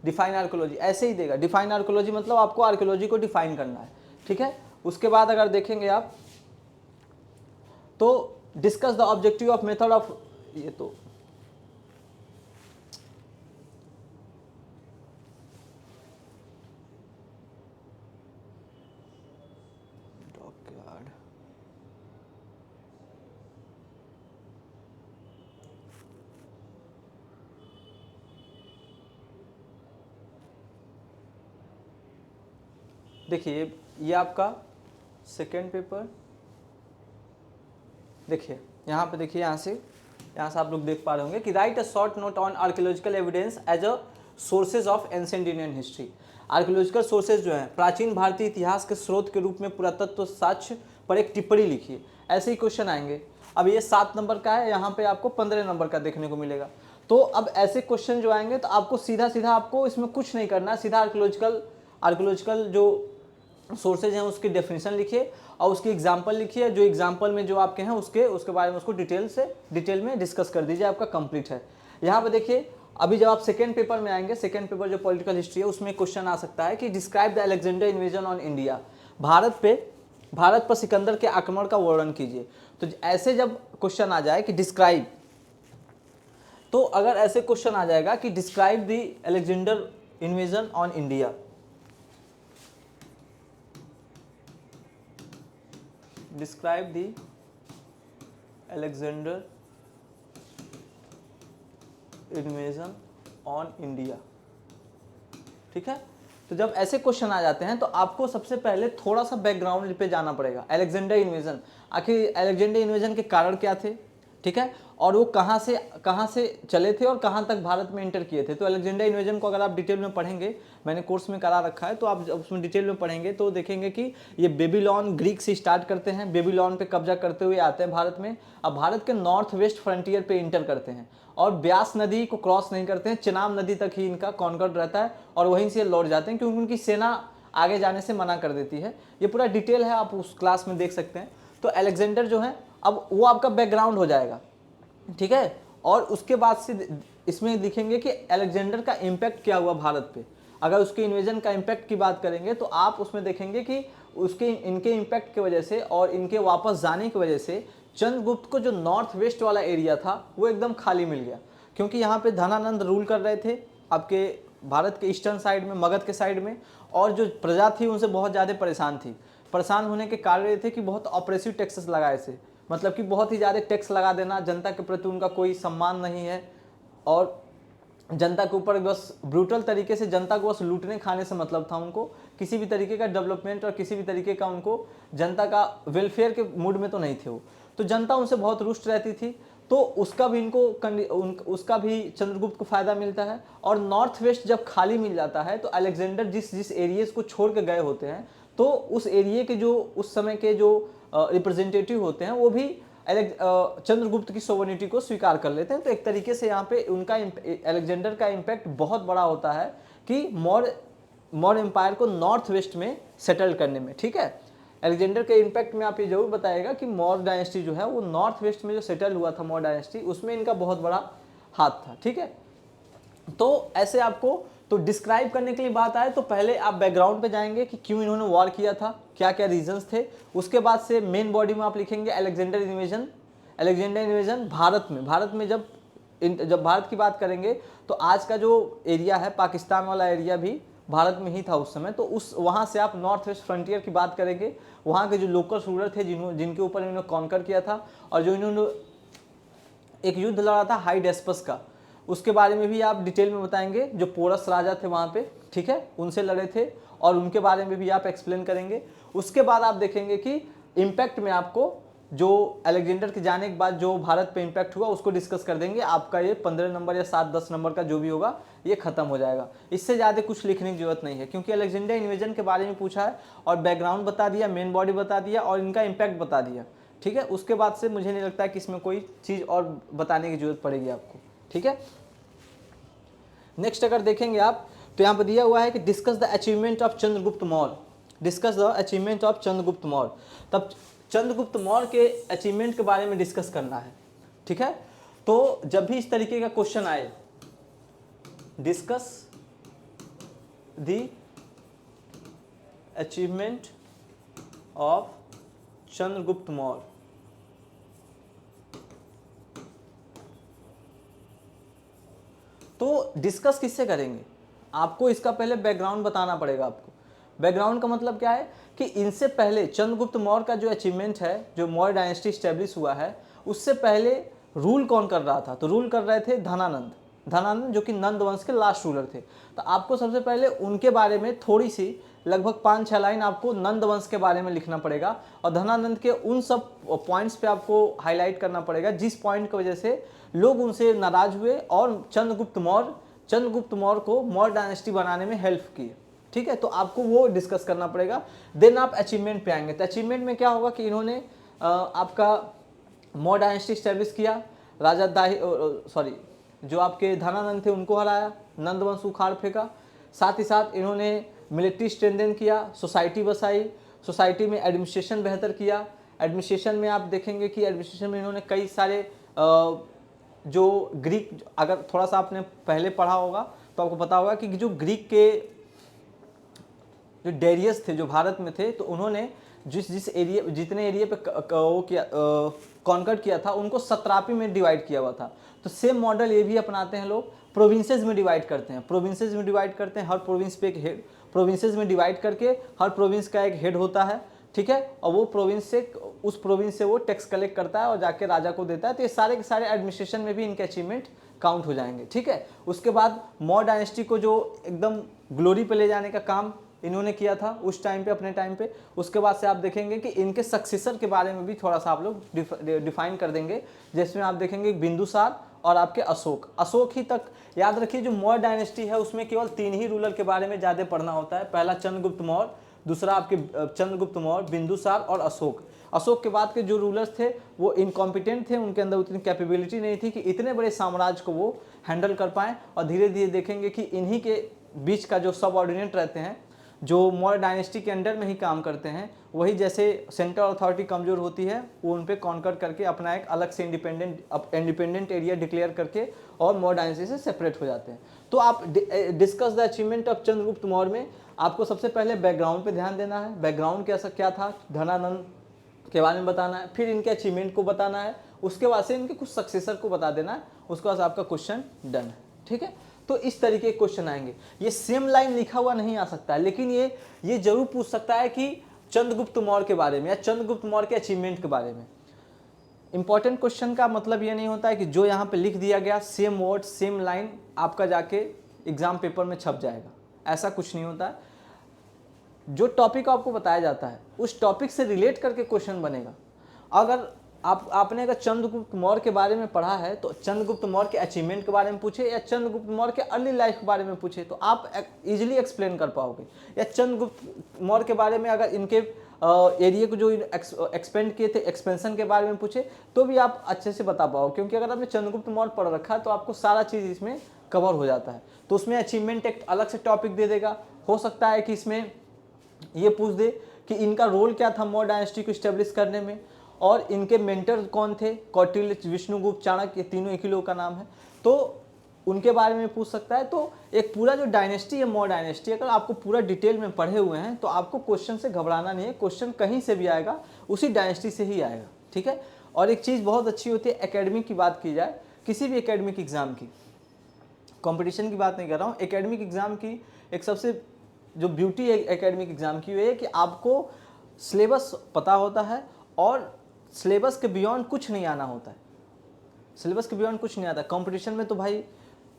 डिफाइन आर्कियोलॉजी ऐसे ही देगा। डिफाइन आर्कियोलॉजी मतलब आपको आर्कियोलॉजी को डिफाइन करना है, ठीक है। उसके बाद अगर देखेंगे आप तो discuss the objective of method of, ये तो डॉकयार्ड, देखिए ये आपका सेकेंड पेपर, देखिए यहाँ पे, देखिए यहाँ से आप लोग देख पा रहे होंगे कि write a short note on archaeological evidence as a sources of ancient Indian history. Archaeological sources जो हैं, प्राचीन भारतीय इतिहास के स्रोत के रूप में पुरातत्व साक्ष्य पर एक टिप्पणी लिखिए। ऐसे ही क्वेश्चन आएंगे। अब ये 7 नंबर का है, यहाँ पे आपको 15 नंबर का देखने को मिलेगा। तो अब ऐसे क्वेश्चन जो आएंगे तो आपको सीधा सीधा आपको इसमें कुछ नहीं करना, सीधा आर्कियोलॉजिकल जो सोर्सेज हैं उसकी डेफिनेशन लिखिए और उसकी एग्जांपल लिखिए। जो एग्जांपल में जो आपके हैं उसके बारे में उसको डिटेल में डिस्कस कर दीजिए, आपका कंप्लीट है। यहाँ पे देखिए, अभी जब आप सेकेंड पेपर में आएंगे, सेकेंड पेपर जो पॉलिटिकल हिस्ट्री है उसमें क्वेश्चन आ सकता है कि describe the Alexander invasion on India, Bharat पर सिकंदर के आक्रमण का वर्णन कीजिए। तो ऐसे जब क्वेश्चन आ जाए कि डिस्क्राइब, तो अगर ऐसे क्वेश्चन आ जाएगा कि describe the Alexander invasion on India, describe the Alexander invasion on India, ठीक है। तो जब ऐसे क्वेश्चन आ जाते हैं तो आपको सबसे पहले थोड़ा सा बैकग्राउंड पे जाना पड़ेगा। अलेक्जेंडर इन्वेजन, आखिर अलेक्जेंडर इन्वेजन के कारण क्या थे, ठीक है, और वो कहाँ से चले थे और कहाँ तक भारत में एंटर किए थे। तो अलेक्जेंडर इन्वेजन को अगर आप डिटेल में पढ़ेंगे, मैंने कोर्स में करा रखा है, तो आप जब उसमें डिटेल में पढ़ेंगे तो देखेंगे कि ये बेबीलोन, ग्रीक से स्टार्ट करते हैं, बेबीलोन पे कब्जा करते हुए आते हैं भारत में। अब भारत के नॉर्थ वेस्ट फ्रंटियर पे इंटर करते हैं और ब्यास नदी को क्रॉस नहीं करते हैं, चिनाब नदी तक ही इनका कॉन्कर्ड रहता है और वहीं से लौट जाते हैं क्योंकि उनकी सेना आगे जाने से मना कर देती है। ये पूरा डिटेल है, आप उस क्लास में देख सकते हैं। तो अलेक्जेंडर जो है, अब वो आपका बैकग्राउंड हो जाएगा, ठीक है। और उसके बाद से इसमें दिखेंगे कि अलेक्जेंडर का इम्पैक्ट क्या हुआ भारत पे। अगर उसके इन्वेजन का इम्पैक्ट की बात करेंगे तो आप उसमें देखेंगे कि इनके इम्पैक्ट की वजह से और इनके वापस जाने की वजह से चंद्रगुप्त को जो नॉर्थ वेस्ट वाला एरिया था वो एकदम खाली मिल गया, क्योंकि यहाँ पे धनानंद रूल कर रहे थे आपके भारत के ईस्टर्न साइड में, मगध के साइड में, और जो प्रजा थी उनसे बहुत ज़्यादा परेशान थी। परेशान होने के कारण ये थे कि बहुत ऑपरेसिव टैक्सेस लगाए थे, मतलब कि बहुत ही ज़्यादा टैक्स लगा देना, जनता के प्रति उनका कोई सम्मान नहीं है और जनता के ऊपर बस ब्रूटल तरीके से जनता को बस लूटने खाने से मतलब था उनको। किसी भी तरीके का डेवलपमेंट और किसी भी तरीके का उनको जनता का वेलफेयर के मूड में तो नहीं थे वो। तो जनता उनसे बहुत रुष्ट रहती थी, तो उसका भी उसका भी चंद्रगुप्त को फ़ायदा मिलता है। और नॉर्थ वेस्ट जब खाली मिल जाता है तो अलेक्जेंडर जिस एरियाज़ को छोड़ के गए होते हैं तो उस एरिए के जो उस समय के जो रिप्रेजेंटेटिव होते हैं वो भी चंद्रगुप्त की सोवर्निटी को स्वीकार कर लेते हैं। तो एक तरीके से यहाँ पे उनका अलेक्जेंडर का इम्पैक्ट बहुत बड़ा होता है कि मौर्य एम्पायर को नॉर्थ वेस्ट में सेटल करने में, ठीक है। अलेक्जेंडर के इम्पैक्ट में आप ये जरूर बताएगा कि मौर्य डायनेस्टी जो है वो नॉर्थ वेस्ट में जो सेटल हुआ था, मौर्य डायनेस्टी, उसमें इनका बहुत बड़ा हाथ था, ठीक है। तो ऐसे आपको तो डिस्क्राइब करने के लिए बात आए तो पहले आप बैकग्राउंड पे जाएंगे कि क्यों इन्होंने वॉर किया था, क्या क्या रीजंस थे। उसके बाद से मेन बॉडी में आप लिखेंगे अलेक्जेंडर इन्वेजन भारत में जब भारत की बात करेंगे तो आज का जो एरिया है, पाकिस्तान वाला एरिया भी भारत में ही था उस समय। तो उस वहाँ से आप नॉर्थ वेस्ट फ्रंटियर की बात करेंगे, वहाँ के जो लोकल रूलर थे जिनके ऊपर इन्होंने कॉन्कर किया था और जो इन्होंने एक युद्ध लड़ा था हाइडेस्पस का, उसके बारे में भी आप डिटेल में बताएंगे। जो पोरस राजा थे वहाँ पे, ठीक है, उनसे लड़े थे और उनके बारे में भी आप एक्सप्लेन करेंगे। उसके बाद आप देखेंगे कि इम्पैक्ट में आपको जो अलेक्जेंडर के जाने के बाद जो भारत पे इम्पैक्ट हुआ उसको डिस्कस कर देंगे। आपका ये 15 नंबर या 7-10 नंबर का जो भी होगा ये खत्म हो जाएगा। इससे ज़्यादा कुछ लिखने की जरूरत नहीं है क्योंकि अलेक्जेंडर इन्वेजन के बारे में पूछा है और बैकग्राउंड बता दिया, मेन बॉडी बता दिया और इनका इम्पैक्ट बता दिया, ठीक है। उसके बाद से मुझे नहीं लगता है कि इसमें कोई चीज़ और बताने की जरूरत पड़ेगी आपको, ठीक है। नेक्स्ट अगर देखेंगे आप तो यहाँ पर दिया हुआ है कि discuss the achievement of Chandragupta Maurya, discuss the achievement of Chandragupta Maurya. तब चंद्रगुप्त मौर्य के अचीवमेंट के बारे में डिस्कस करना है, ठीक है। तो जब भी इस तरीके का क्वेश्चन आए discuss the achievement of Chandragupta Maurya. तो डिस्कस किससे करेंगे, आपको इसका पहले बैकग्राउंड बताना पड़ेगा। आपको बैकग्राउंड का मतलब क्या है कि इनसे पहले चंद्रगुप्त मौर्य का जो अचीवमेंट है, जो मौर्य डायनेस्टी स्टैब्लिश हुआ है, उससे पहले रूल कौन कर रहा था, तो रूल कर रहे थे धनानंद। धनानंद जो कि नंद वंश के लास्ट रूलर थे। तो आपको सबसे पहले उनके बारे में थोड़ी सी लगभग 5-6 लाइन आपको नंद वंश के बारे में लिखना पड़ेगा और धनानंद के उन सब पॉइंट्स पे आपको हाईलाइट करना पड़ेगा जिस पॉइंट की वजह से लोग उनसे नाराज हुए और चंद्रगुप्त मौर्य को मौर्य डायनेस्टी बनाने में हेल्प की। ठीक है, तो आपको वो डिस्कस करना पड़ेगा। देन आप अचीवमेंट पे आएंगे। तो अचीवमेंट में क्या होगा कि इन्होंने आपका मौर्य डायनेस्टी स्टैब्लिश किया, राजा जो आपके धनानंद थे उनको हराया, नंद वंश उखाड़ फेंका। साथ ही साथ इन्होंने मिलिट्री स्ट्रेंथन किया, सोसाइटी बसाई, सोसाइटी में एडमिनिस्ट्रेशन बेहतर किया। एडमिनिस्ट्रेशन में आप देखेंगे कि एडमिनिस्ट्रेशन में इन्होंने कई सारे जो ग्रीक, अगर थोड़ा सा आपने पहले पढ़ा होगा तो आपको पता होगा कि जो ग्रीक के जो डेरियस थे जो भारत में थे, तो उन्होंने जितने एरिया पे वो किया कॉन्कर किया था, उनको सत्रापी में डिवाइड किया हुआ था। तो सेम मॉडल ये भी अपनाते हैं लोग, प्रोविंसेस में डिवाइड करते हैं। प्रोविंसेस में डिवाइड करते हैं, हर प्रोविंस पे एक हेड, प्रोविंसेस में डिवाइड करके हर प्रोविंस का एक हेड होता है। ठीक है, और वो उस प्रोविंस से वो टैक्स कलेक्ट करता है और जाके राजा को देता है। तो ये सारे के सारे एडमिनिस्ट्रेशन में भी इनके अचीवमेंट काउंट हो जाएंगे। ठीक है, उसके बाद मौर्य डायनेस्टी को जो एकदम ग्लोरी पे ले जाने का काम इन्होंने किया था उस टाइम पे, अपने टाइम पे। उसके बाद से आप देखेंगे कि इनके सक्सेसर के बारे में भी थोड़ा सा आप लोग डिफाइन कर देंगे, जिसमें आप देखेंगे बिंदुसार और आपके अशोक ही तक। याद रखिए जो मौर्य डायनेस्टी है उसमें केवल 3 ही रूलर के बारे में ज़्यादा पढ़ना होता है। पहला चंद्रगुप्त मौर्य, दूसरा आपके चंद्रगुप्त मौर्य, बिंदुसार और अशोक के बाद के जो रूलर्स थे वो इनकॉम्पिटेंट थे, उनके अंदर उतनी कैपेबिलिटी नहीं थी कि इतने बड़े साम्राज्य को वो हैंडल कर पाएँ। और धीरे धीरे देखेंगे कि इन्हीं के बीच का जो सबऑर्डिनेट रहते हैं, जो मौर्य डायनेस्टी के अंडर में ही काम करते हैं, वही जैसे सेंट्रल अथॉरिटी कमज़ोर होती है वो उन पर कॉन्कर करके अपना एक अलग से इंडिपेंडेंट एरिया डिक्लेयर करके और मौर्य डायनेस्टी से सेपरेट हो जाते हैं। तो आप discuss the achievement of Chandragupta Maurya में आपको सबसे पहले बैकग्राउंड पे ध्यान देना है। बैकग्राउंड क्या था, धनानंद के बारे में बताना है, फिर इनके अचीवमेंट को बताना है, उसके बाद से इनके कुछ सक्सेसर को बता देना है, उसके बाद आपका क्वेश्चन डन है। ठीक है, तो इस तरीके के क्वेश्चन आएंगे। ये सेम लाइन लिखा हुआ नहीं आ सकता है, लेकिन ये जरूर पूछ सकता है कि चंद्रगुप्त मौर्य के बारे में या चंद्रगुप्त मौर्य के अचीवमेंट के बारे में। इंपॉर्टेंट क्वेश्चन का मतलब ये नहीं होता है कि जो यहाँ पे लिख दिया गया सेम वर्ड सेम लाइन आपका जाके एग्जाम पेपर में छप जाएगा, ऐसा कुछ नहीं होता है। जो टॉपिक आपको बताया जाता है उस टॉपिक से रिलेट करके क्वेश्चन बनेगा। अगर आपने अगर चंद्रगुप्त मौर्य के बारे में पढ़ा है तो चंद्रगुप्त मौर्य के अचीवमेंट के बारे में पूछे या चंद्रगुप्त मौर्य के अर्ली लाइफ के बारे में पूछे तो आप इजीली एक्सप्लेन कर पाओगे। या चंद्रगुप्त मौर्य के बारे में अगर इनके एरिया को जो एक्सपेंड किए थे एक्सपेंशन के बारे में पूछे तो भी आप अच्छे से बता पाओगे, क्योंकि अगर आपने चंद्रगुप्त मौर्य पढ़ रखा है तो आपको सारा चीज़ इसमें कवर हो जाता है। तो उसमें अचीवमेंट एक अलग से टॉपिक दे देगा। हो सकता है कि इसमें ये पूछ दे कि इनका रोल क्या था मौर्य डायनेस्टी को इस्टेब्लिश करने में और इनके मेंटर कौन थे, कौटिल्य, विष्णुगुप्त, चाणक्य, ये तीनों एक ही लोग का नाम है, तो उनके बारे में पूछ सकता है। तो एक पूरा जो डायनेस्टी है मौर्य डायनेस्टी, अगर आपको पूरा डिटेल में पढ़े हुए हैं तो आपको क्वेश्चन से घबराना नहीं है। क्वेश्चन कहीं से भी आएगा, उसी डायनेस्टी से ही आएगा। ठीक है, और एक चीज़ बहुत अच्छी होती है, एकेडमिक की बात की जाए, किसी भी एकेडमिक एग्जाम की, कंपटीशन की बात नहीं कर रहा हूँ, एकेडमिक एग्जाम की एक सबसे जो ब्यूटी है एकेडमिक एग्जाम की वो है कि आपको सिलेबस पता होता है और सिलेबस के बियॉन्ड कुछ नहीं आना होता है। सिलेबस के बियॉन्ड कुछ नहीं आता। कंपटीशन में तो भाई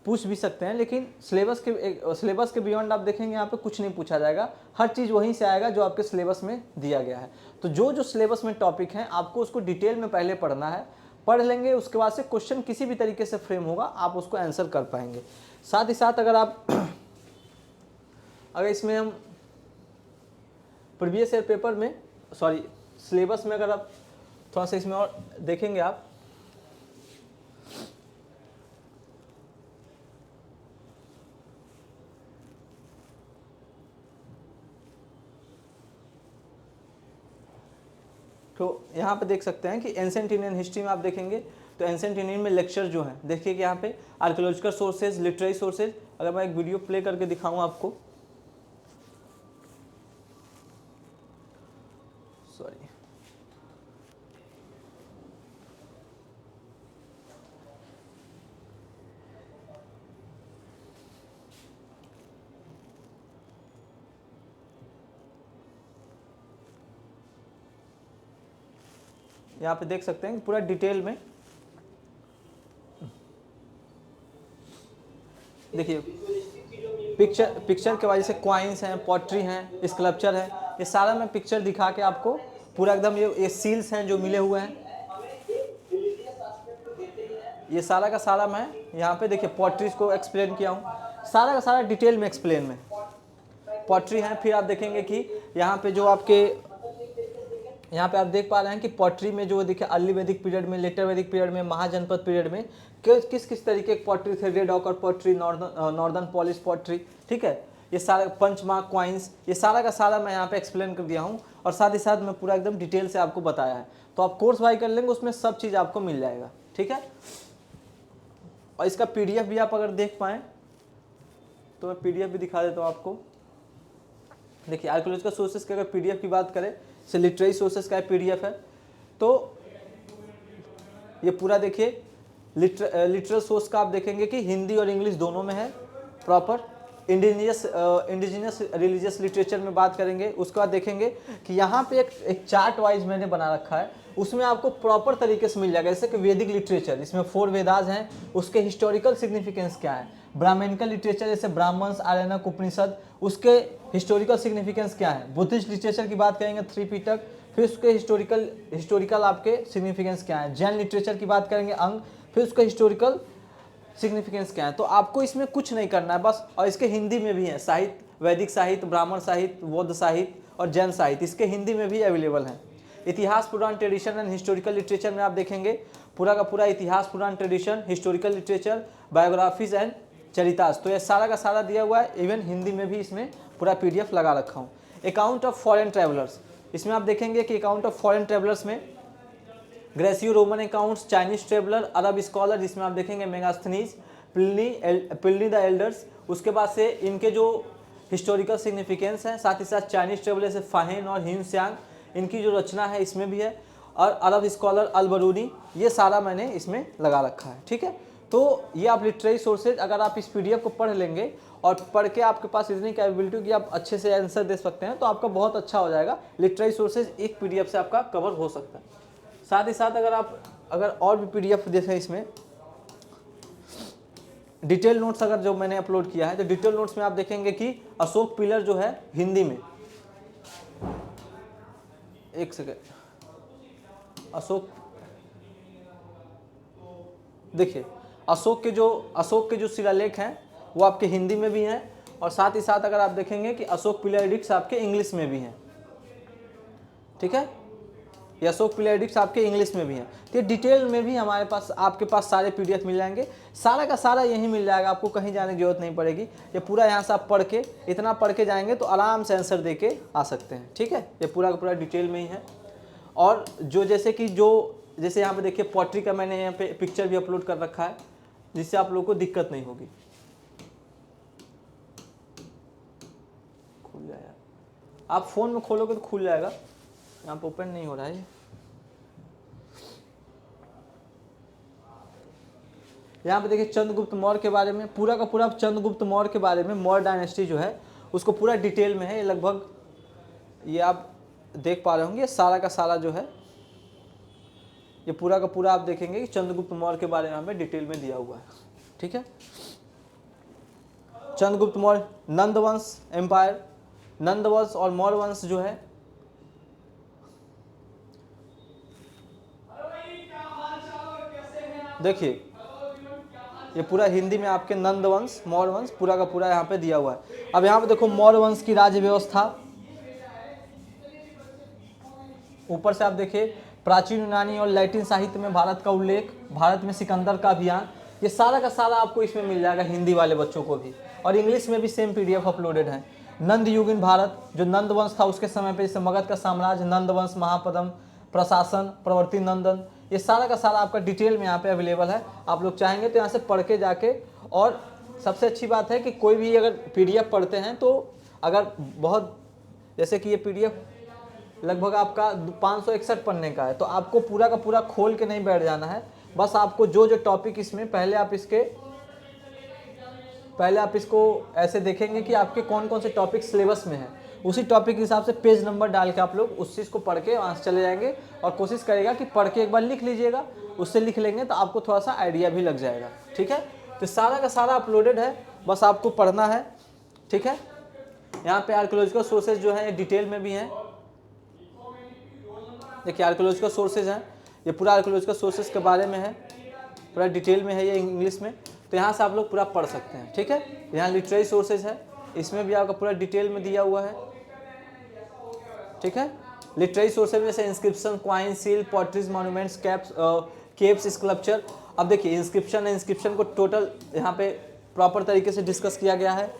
पूछ भी सकते हैं, लेकिन सिलेबस के बियॉन्ड आप देखेंगे यहाँ पे कुछ नहीं पूछा जाएगा, हर चीज़ वहीं से आएगा जो आपके सिलेबस में दिया गया है। तो जो सिलेबस में टॉपिक हैं आपको उसको डिटेल में पहले पढ़ना है, पढ़ लेंगे उसके बाद से क्वेश्चन किसी भी तरीके से फ्रेम होगा आप उसको आंसर कर पाएंगे। साथ ही साथ अगर इसमें हम प्रीवियस ईयर पेपर में सिलेबस में अगर आप थोड़ा सा इसमें और देखेंगे आप, तो यहाँ पे देख सकते हैं कि एंशिएंट इंडियन हिस्ट्री में आप देखेंगे तो एंशिएंट इंडियन में लेक्चर जो हैं देखिए कि यहाँ पे आर्कियोलॉजिकल सोर्सेज, लिटरेरी सोर्सेज, अगर मैं एक वीडियो प्ले करके दिखाऊं आपको, सॉरी, यहाँ पे देख सकते हैं पूरा डिटेल में, देखिए पिक्चर के वजह से क्वाइंस हैं, पॉटरी हैं, स्कल्पचर है, ये सारा मैं पिक्चर दिखा के आपको पूरा एकदम, ये सील्स हैं जो मिले हुए हैं, ये सारा का सारा मैं यहाँ पे देखिए पॉटरीज को एक्सप्लेन किया हूँ, सारा का सारा डिटेल में एक्सप्लेन में पॉटरी हैं। फिर आप देखेंगे कि यहाँ पे जो आपके, यहाँ पे आप देख पा रहे हैं कि पॉटरी में जो देखिए अर्ली वैदिक पीरियड में, लेटर वैदिक पीरियड में, महाजनपद पीरियड में किस किस तरीके के पॉटरी थे, red occur pottery, northern polish pottery, ठीक है, ये सारा पंचमार्क क्वाइंस, ये सारा का सारा मैं यहाँ पे एक्सप्लेन कर दिया हूँ और साथ ही साथ मैं पूरा एकदम डिटेल से आपको बताया है। तो आप कोर्स बाई कर लेंगे, उसमें सब चीज़ आपको मिल जाएगा, ठीक है। और इसका PDF भी आप अगर देख पाएँ तो मैं PDF भी दिखा देता हूँ आपको। देखिए आर्कियोलॉजिकल सोर्सेज के अगर PDF की बात करें, से लिटरेरी सोर्सेज का PDF है, तो ये पूरा देखिए लिटरल सोर्स का आप देखेंगे कि हिंदी और इंग्लिश दोनों में है प्रॉपर। इंडिजिनियस रिलीजियस लिटरेचर में बात करेंगे, उसके बाद देखेंगे कि यहाँ पे एक चार्ट वाइज मैंने बना रखा है, उसमें आपको प्रॉपर तरीके से मिल जाएगा। जैसे कि वैदिक लिटरेचर, इसमें 4 वेदास हैं, उसके हिस्टोरिकल सिग्निफिकेंस क्या है। ब्राह्मणिकल लिटरेचर जैसे ब्राह्मण्स, आर्यनक, उपनिषद, उसके हिस्टोरिकल सिग्निफिकेंस क्या है। बुद्धिस्ट लिटरेचर की बात करेंगे, 3 पिटक, फिर उसके हिस्टोरिकल आपके सिग्निफिकेंस क्या है। जैन लिटरेचर की बात करेंगे, अंग, फिर उसका हिस्टोरिकल सिग्निफिकेंस क्या है। तो आपको इसमें कुछ नहीं करना है बस। और इसके हिंदी में भी है साहित्य, वैदिक साहित्य, ब्राह्मण साहित्य, बौद्ध साहित्य और जैन साहित्य, इसके हिंदी में भी अवेलेबल है। Itihasa purana tradition and historical literature में आप देखेंगे पूरा का पूरा itihasa purana tradition, historical literature, biographies and charitas, तो ये सारा का सारा दिया हुआ है। इवन हिंदी में भी इसमें पूरा PDF लगा रखा हूँ। अकाउंट ऑफ फॉरेन ट्रैवलर्स, इसमें आप देखेंगे कि अकाउंट ऑफ फॉरेन ट्रैवलर्स में ग्रेसियो रोमन अकाउंट्स, चाइनीज ट्रेवलर, अरब स्कॉलर, जिसमें आप देखेंगे मेगास्थनीज, प्लिनी द एल्डर्स, उसके बाद से इनके जो हिस्टोरिकल सिग्निफिकेंस हैं, साथ ही साथ चाइनीज ट्रेवलर से फाहिन और हिन स्यांग, इनकी जो रचना है इसमें भी है, और अरब स्कॉलर अल बरूनी, ये सारा मैंने इसमें लगा रखा है, ठीक है। तो ये आप लिटरेरी सोर्सेज, अगर आप इस PDF को पढ़ लेंगे और पढ़ के आपके पास इतनी कैपेबिलिटी कि आप अच्छे से आंसर दे सकते हैं, तो आपका बहुत अच्छा हो जाएगा। लिटरेरी सोर्सेज एक PDF से आपका कवर हो सकता है। साथ ही साथ अगर और भी PDF जैसे इसमें डिटेल नोट्स अगर जो मैंने अपलोड किया है, तो डिटेल नोट्स में आप देखेंगे कि अशोक पिलर जो है हिंदी में, एक सेकेंड, अशोक, देखिए अशोक के जो शिलालेख हैं वो आपके हिंदी में भी हैं, और साथ ही साथ अगर आप देखेंगे कि अशोक पिलर एडिक्ट्स आपके इंग्लिश में भी हैं, ठीक है, ये अशोक पिलर एडिक्ट्स आपके इंग्लिश में भी हैं। तो ये डिटेल में भी हमारे पास, आपके पास सारे PDF मिल जाएंगे, सारा का सारा यहीं मिल जाएगा, आपको कहीं जाने की जरूरत नहीं पड़ेगी। ये पूरा यहाँ से आप पढ़ के, इतना पढ़ के जाएंगे तो आराम से आंसर दे के आ सकते हैं, ठीक है। ये पूरा का पूरा डिटेल में ही है। और जैसे यहाँ पे देखिए पॉटरी का मैंने यहाँ पे पिक्चर भी अपलोड कर रखा है, जिससे आप लोगों को दिक्कत नहीं होगी। खुल जाएगा, आप फोन में खोलोगे तो खुल जाएगा, यहाँ पे ओपन नहीं हो रहा है। यहाँ पे देखिए चंद्रगुप्त मौर्य के बारे में, पूरा का पूरा चंद्रगुप्त मौर्य के बारे में, मौर्य डायनेस्टी जो है उसको पूरा डिटेल में है। ये लगभग, ये आप देख पा रहे होंगे, ये सारा का सारा जो है, ये पूरा का पूरा आप देखेंगे कि चंद्रगुप्त मौर्य के बारे में हमें डिटेल में दिया हुआ है, ठीक है। चंद्रगुप्त मौर्य, नंद वंश एम्पायर, नंद वंश और मौर्य वंश जो है, देखिए ये पूरा हिंदी में आपके नंद वंश, मौर्य वंश पूरा का पूरा यहाँ पे दिया हुआ है। अब यहाँ पे देखो मौर्य वंश की राज्य व्यवस्था, ऊपर से आप देखिए प्राचीन यूनानी और लैटिन साहित्य में भारत का उल्लेख, भारत में सिकंदर का अभियान, ये सारा का सारा आपको इसमें मिल जाएगा, हिंदी वाले बच्चों को भी। और इंग्लिश में भी सेम PDF अपलोडेड है। नंद युग इन भारत, जो नंद वंश था उसके समय पे, जैसे मगध का साम्राज्य, नंद वंश, महापदम, प्रशासन, प्रवर्ती नंदन, ये सारा का सारा आपका डिटेल में यहाँ पे अवेलेबल है। आप लोग चाहेंगे तो यहाँ से पढ़ के जाके और सबसे अच्छी बात है कि कोई भी अगर पीडीएफ पढ़ते हैं तो अगर बहुत, जैसे कि ये पीडीएफ लगभग आपका 561 पन्ने का है, तो आपको पूरा का पूरा खोल के नहीं बैठ जाना है। बस आपको जो जो टॉपिक इसमें पहले आप इसको ऐसे देखेंगे कि आपके कौन कौन से टॉपिक सिलेबस में है, उसी टॉपिक के हिसाब से पेज नंबर डाल के आप लोग उस चीज़ को पढ़ के वहाँ से चले जाएंगे। और कोशिश करेगा कि पढ़ के एक बार लिख लीजिएगा, उससे लिख लेंगे तो आपको थोड़ा सा आइडिया भी लग जाएगा। ठीक है, तो सारा का सारा अपलोडेड है, बस आपको पढ़ना है। ठीक है, यहाँ पे आर्कियोलॉजिकल सोर्सेज जो है डिटेल में भी हैं। देखिए आर्कियोलॉजिकल सोर्सेज हैं, ये पूरा आर्कियोलॉजिकल सोर्सेज के बारे में है, पूरा डिटेल में है ये इंग्लिश में, तो यहाँ से आप लोग पूरा पढ़ सकते हैं। ठीक है, यहाँ लिटरेरी सोर्सेज है, इसमें भी आपका पूरा डिटेल में दिया हुआ है। ठीक है, लिटरेरी सोर्सेज में से inscription, coin, seal, potteries, monuments, caves, sculpture. अब देखिए इंस्क्रिप्शन को टोटल यहाँ पे प्रॉपर तरीके से डिस्कस किया गया है।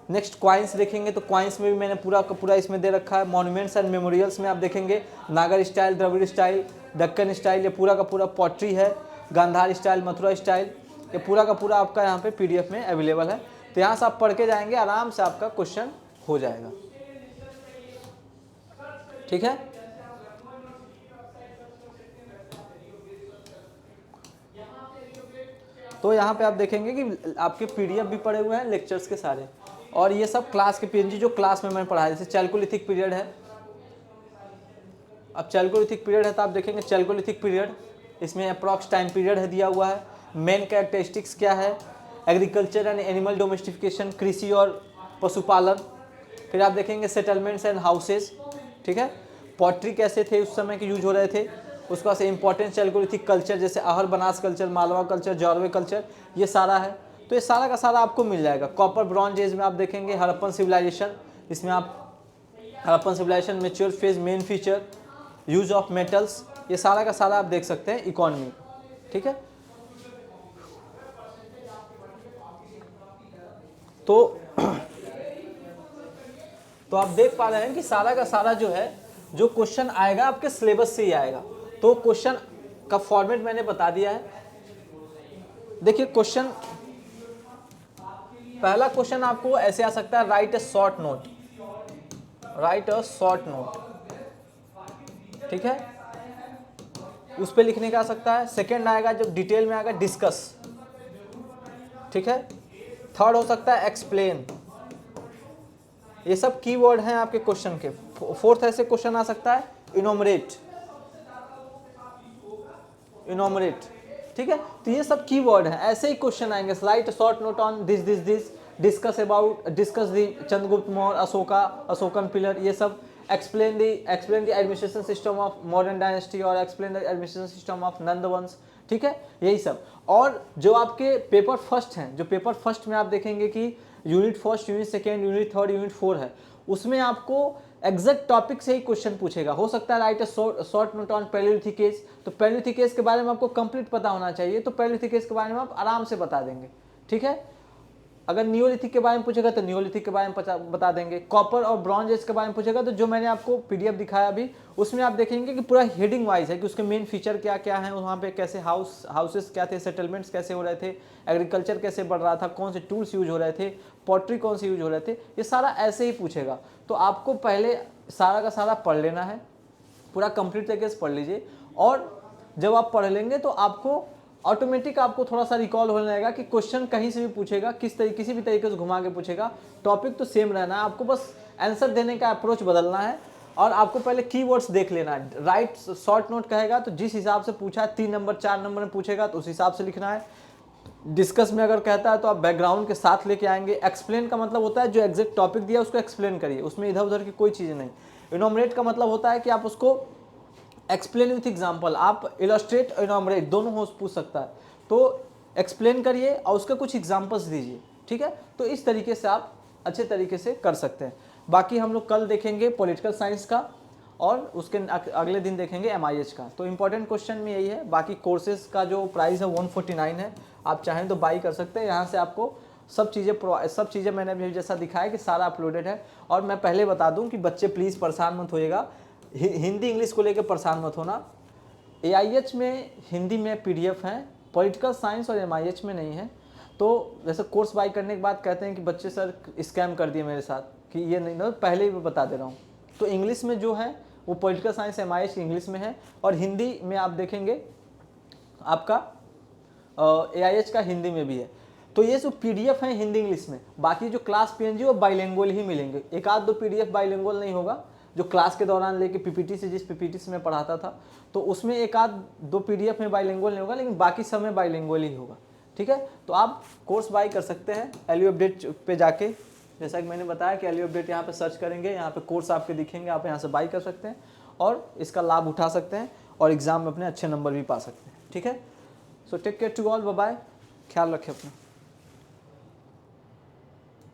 नेक्स्ट क्वाइंस देखेंगे तो क्वाइंस में भी मैंने पूरा का पूरा इसमें दे रखा है। मॉन्यूमेंट्स एंड मेमोरियल्स में आप देखेंगे Nagara style, Dravida style, Deccan style, ये पूरा का पूरा पॉटरी है। गांधार स्टाइल, मथुरा स्टाइल, ये पूरा का पूरा आपका यहाँ पे पीडीएफ में अवेलेबल है। तो यहाँ से आप पढ़ के जाएंगे, आराम से आपका क्वेश्चन हो जाएगा। ठीक है, तो यहाँ पे आप देखेंगे कि आपके पीडीएफ भी पड़े हुए हैं लेक्चर्स के सारे, और ये सब क्लास के पीएनजी जो क्लास में मैंने पढ़ाया। जैसे चैल्कोलिथिक पीरियड है, अब चैल्कोलिथिक पीरियड है तो आप देखेंगे चैल्कोलिथिक पीरियड, इसमें अप्रॉक्स टाइम पीरियड है दिया हुआ है। मेन कैरेक्टरिस्टिक्स क्या है, एग्रीकल्चर एंड एनिमल डोमेस्टिफिकेशन, कृषि और पशुपालन। फिर आप देखेंगे सेटलमेंट्स एंड हाउसेस। ठीक है, पॉटरी कैसे थे उस समय के यूज हो रहे थे, उसके बाद से इंपॉर्टेंट चैल्कोलिथिक कल्चर जैसे आहर Banas culture, Malwa culture, Jorwe culture, ये सारा है। तो ये सारा का सारा आपको मिल जाएगा। कॉपर ब्रॉन्ज एज में आप देखेंगे हड़प्पन सिविलाइजेशन, इसमें आप Harappan civilisation mature phase, main feature, use of metals, ये सारा का सारा आप देख सकते हैं। इकोनॉमी, ठीक है, तो आप देख पा रहे हैं कि सारा का सारा जो है, जो क्वेश्चन आएगा आपके सिलेबस से ही आएगा। तो क्वेश्चन का फॉर्मेट मैंने बता दिया है। देखिए क्वेश्चन, पहला क्वेश्चन आपको ऐसे आ सकता है, write a short note, right a short note. ठीक है, उस पे लिखने का आ सकता है। सेकंड आएगा जब डिटेल में आएगा, डिस्कस। ठीक है, थर्ड हो सकता है एक्सप्लेन। ये सब कीवर्ड हैं आपके क्वेश्चन के। फोर्थ ऐसे क्वेश्चन आ सकता है, इनोमरेट, इनोमरेट। ठीक है, तो ये सब कीवर्ड हैं, ऐसे ही क्वेश्चन आएंगे। Write short note on this this this, discuss about, discuss the Chandragupta Maurya, Ashokan pillar, ये सब। Explain the administration system of modern dynasty, और explain the administration system of Nandvansh. ठीक है, यही सब। और जो आपके पेपर फर्स्ट हैं, जो पेपर फर्स्ट में आप देखेंगे कि unit first, unit second, unit third, unit 4 है, उसमें आपको एग्जैक्ट टॉपिक से ही क्वेश्चन पूछेगा। हो सकता है write a short note on palaeolithic age, तो पैलियोलिथिक एज के बारे में आपको कंप्लीट पता होना चाहिए, तो पैलियोलिथिक एज के बारे में आप आराम से बता देंगे। ठीक है, अगर नियोलिथिक के बारे में पूछेगा तो नियोलिथिक के बारे में बता देंगे। कॉपर और ब्रॉन्ज एज के बारे में पूछेगा तो जो मैंने आपको पीडीएफ दिखाया अभी, उसमें आप देखेंगे कि पूरा हेडिंग वाइज है कि उसके मेन फीचर क्या क्या है, वहाँ पे कैसे हाउसेस क्या थे, सेटलमेंट्स कैसे हो रहे थे, एग्रीकल्चर कैसे बढ़ रहा था, कौन से टूल्स यूज हो रहे थे, पॉटरी कौन से यूज हो रहे थे, ये सारा ऐसे ही पूछेगा। तो आपको पहले सारा का सारा पढ़ लेना है, पूरा कंप्लीट तरीके से पढ़ लीजिए। और जब आप पढ़ लेंगे तो आपको ऑटोमेटिक आपको थोड़ा सा रिकॉल होने लगेगा कि क्वेश्चन कहीं से भी पूछेगा, किसी भी तरीके से घुमा के पूछेगा, टॉपिक तो सेम रहना है, आपको बस आंसर देने का अप्रोच बदलना है। और आपको पहले कीवर्ड्स देख लेना है। राइट शॉर्ट नोट कहेगा तो जिस हिसाब से पूछा है, 3 नंबर 4 नंबर में पूछेगा तो उस हिसाब से लिखना है। डिस्कस में अगर कहता है तो आप बैकग्राउंड के साथ लेके आएंगे। एक्सप्लेन का मतलब होता है जो एग्जैक्ट टॉपिक दिया उसको एक्सप्लेन करिए, उसमें इधर उधर की कोई चीज़ नहीं। इनोमरेट का मतलब होता है कि आप उसको एक्सप्लेन विथ एग्जाम्पल, आप इलस्ट्रेट और इनोमरेट दोनों हो पूछ सकता है, तो एक्सप्लेन करिए और उसका कुछ एग्जाम्पल्स दीजिए। ठीक है, तो इस तरीके से आप अच्छे तरीके से कर सकते हैं। बाकी हम लोग कल देखेंगे पॉलिटिकल साइंस का, और उसके अगले दिन देखेंगे MIH का। तो इंपॉर्टेंट क्वेश्चन में यही है। बाकी कोर्सेज का जो प्राइस है 149 है, आप चाहें तो बाई कर सकते हैं। यहाँ से आपको सब चीज़ें मैंने अभी जैसा दिखाया कि सारा अपलोडेड है। और मैं पहले बता दूं कि बच्चे प्लीज़ परेशान मत होइएगा, हिंदी इंग्लिश को लेकर परेशान मत होना। AIH में हिंदी में PDF हैं, पॉलिटिकल साइंस और MIH में नहीं है। तो जैसे कोर्स बाई करने के बाद कहते हैं कि बच्चे सर स्कैम कर दिए मेरे साथ, कि ये नहीं ना, पहले ही मैं बता दे रहा हूँ। तो इंग्लिश में जो है वो पॉलिटिकल साइंस MIH की इंग्लिश में है, और हिंदी में आप देखेंगे आपका AIH का हिंदी में भी है। तो ये जो PDF है हिंदी इंग्लिश में, बाकी जो क्लास PNG वो बाइलिंगुअल ही मिलेंगे, एक आध दो PDF बाइलिंगुअल नहीं होगा। जो क्लास के दौरान लेके PPT से, जिस PPT से मैं पढ़ाता था, तो उसमें एक आध दो PDF में बाइलिंगुअल नहीं होगा, लेकिन बाकी सब में बाइलिंगुअल ही होगा। ठीक है, तो आप कोर्स बाई कर सकते हैं LU अपडेट पे जाके, जैसा कि मैंने बताया कि LU अपडेट यहाँ पे सर्च करेंगे, यहाँ पे कोर्स आपके दिखेंगे, आप यहाँ से बाई कर सकते हैं और इसका लाभ उठा सकते हैं और एग्जाम में अपने अच्छे नंबर भी पा सकते हैं। ठीक है, so take care to all, bye bye, ख्याल रखें अपना।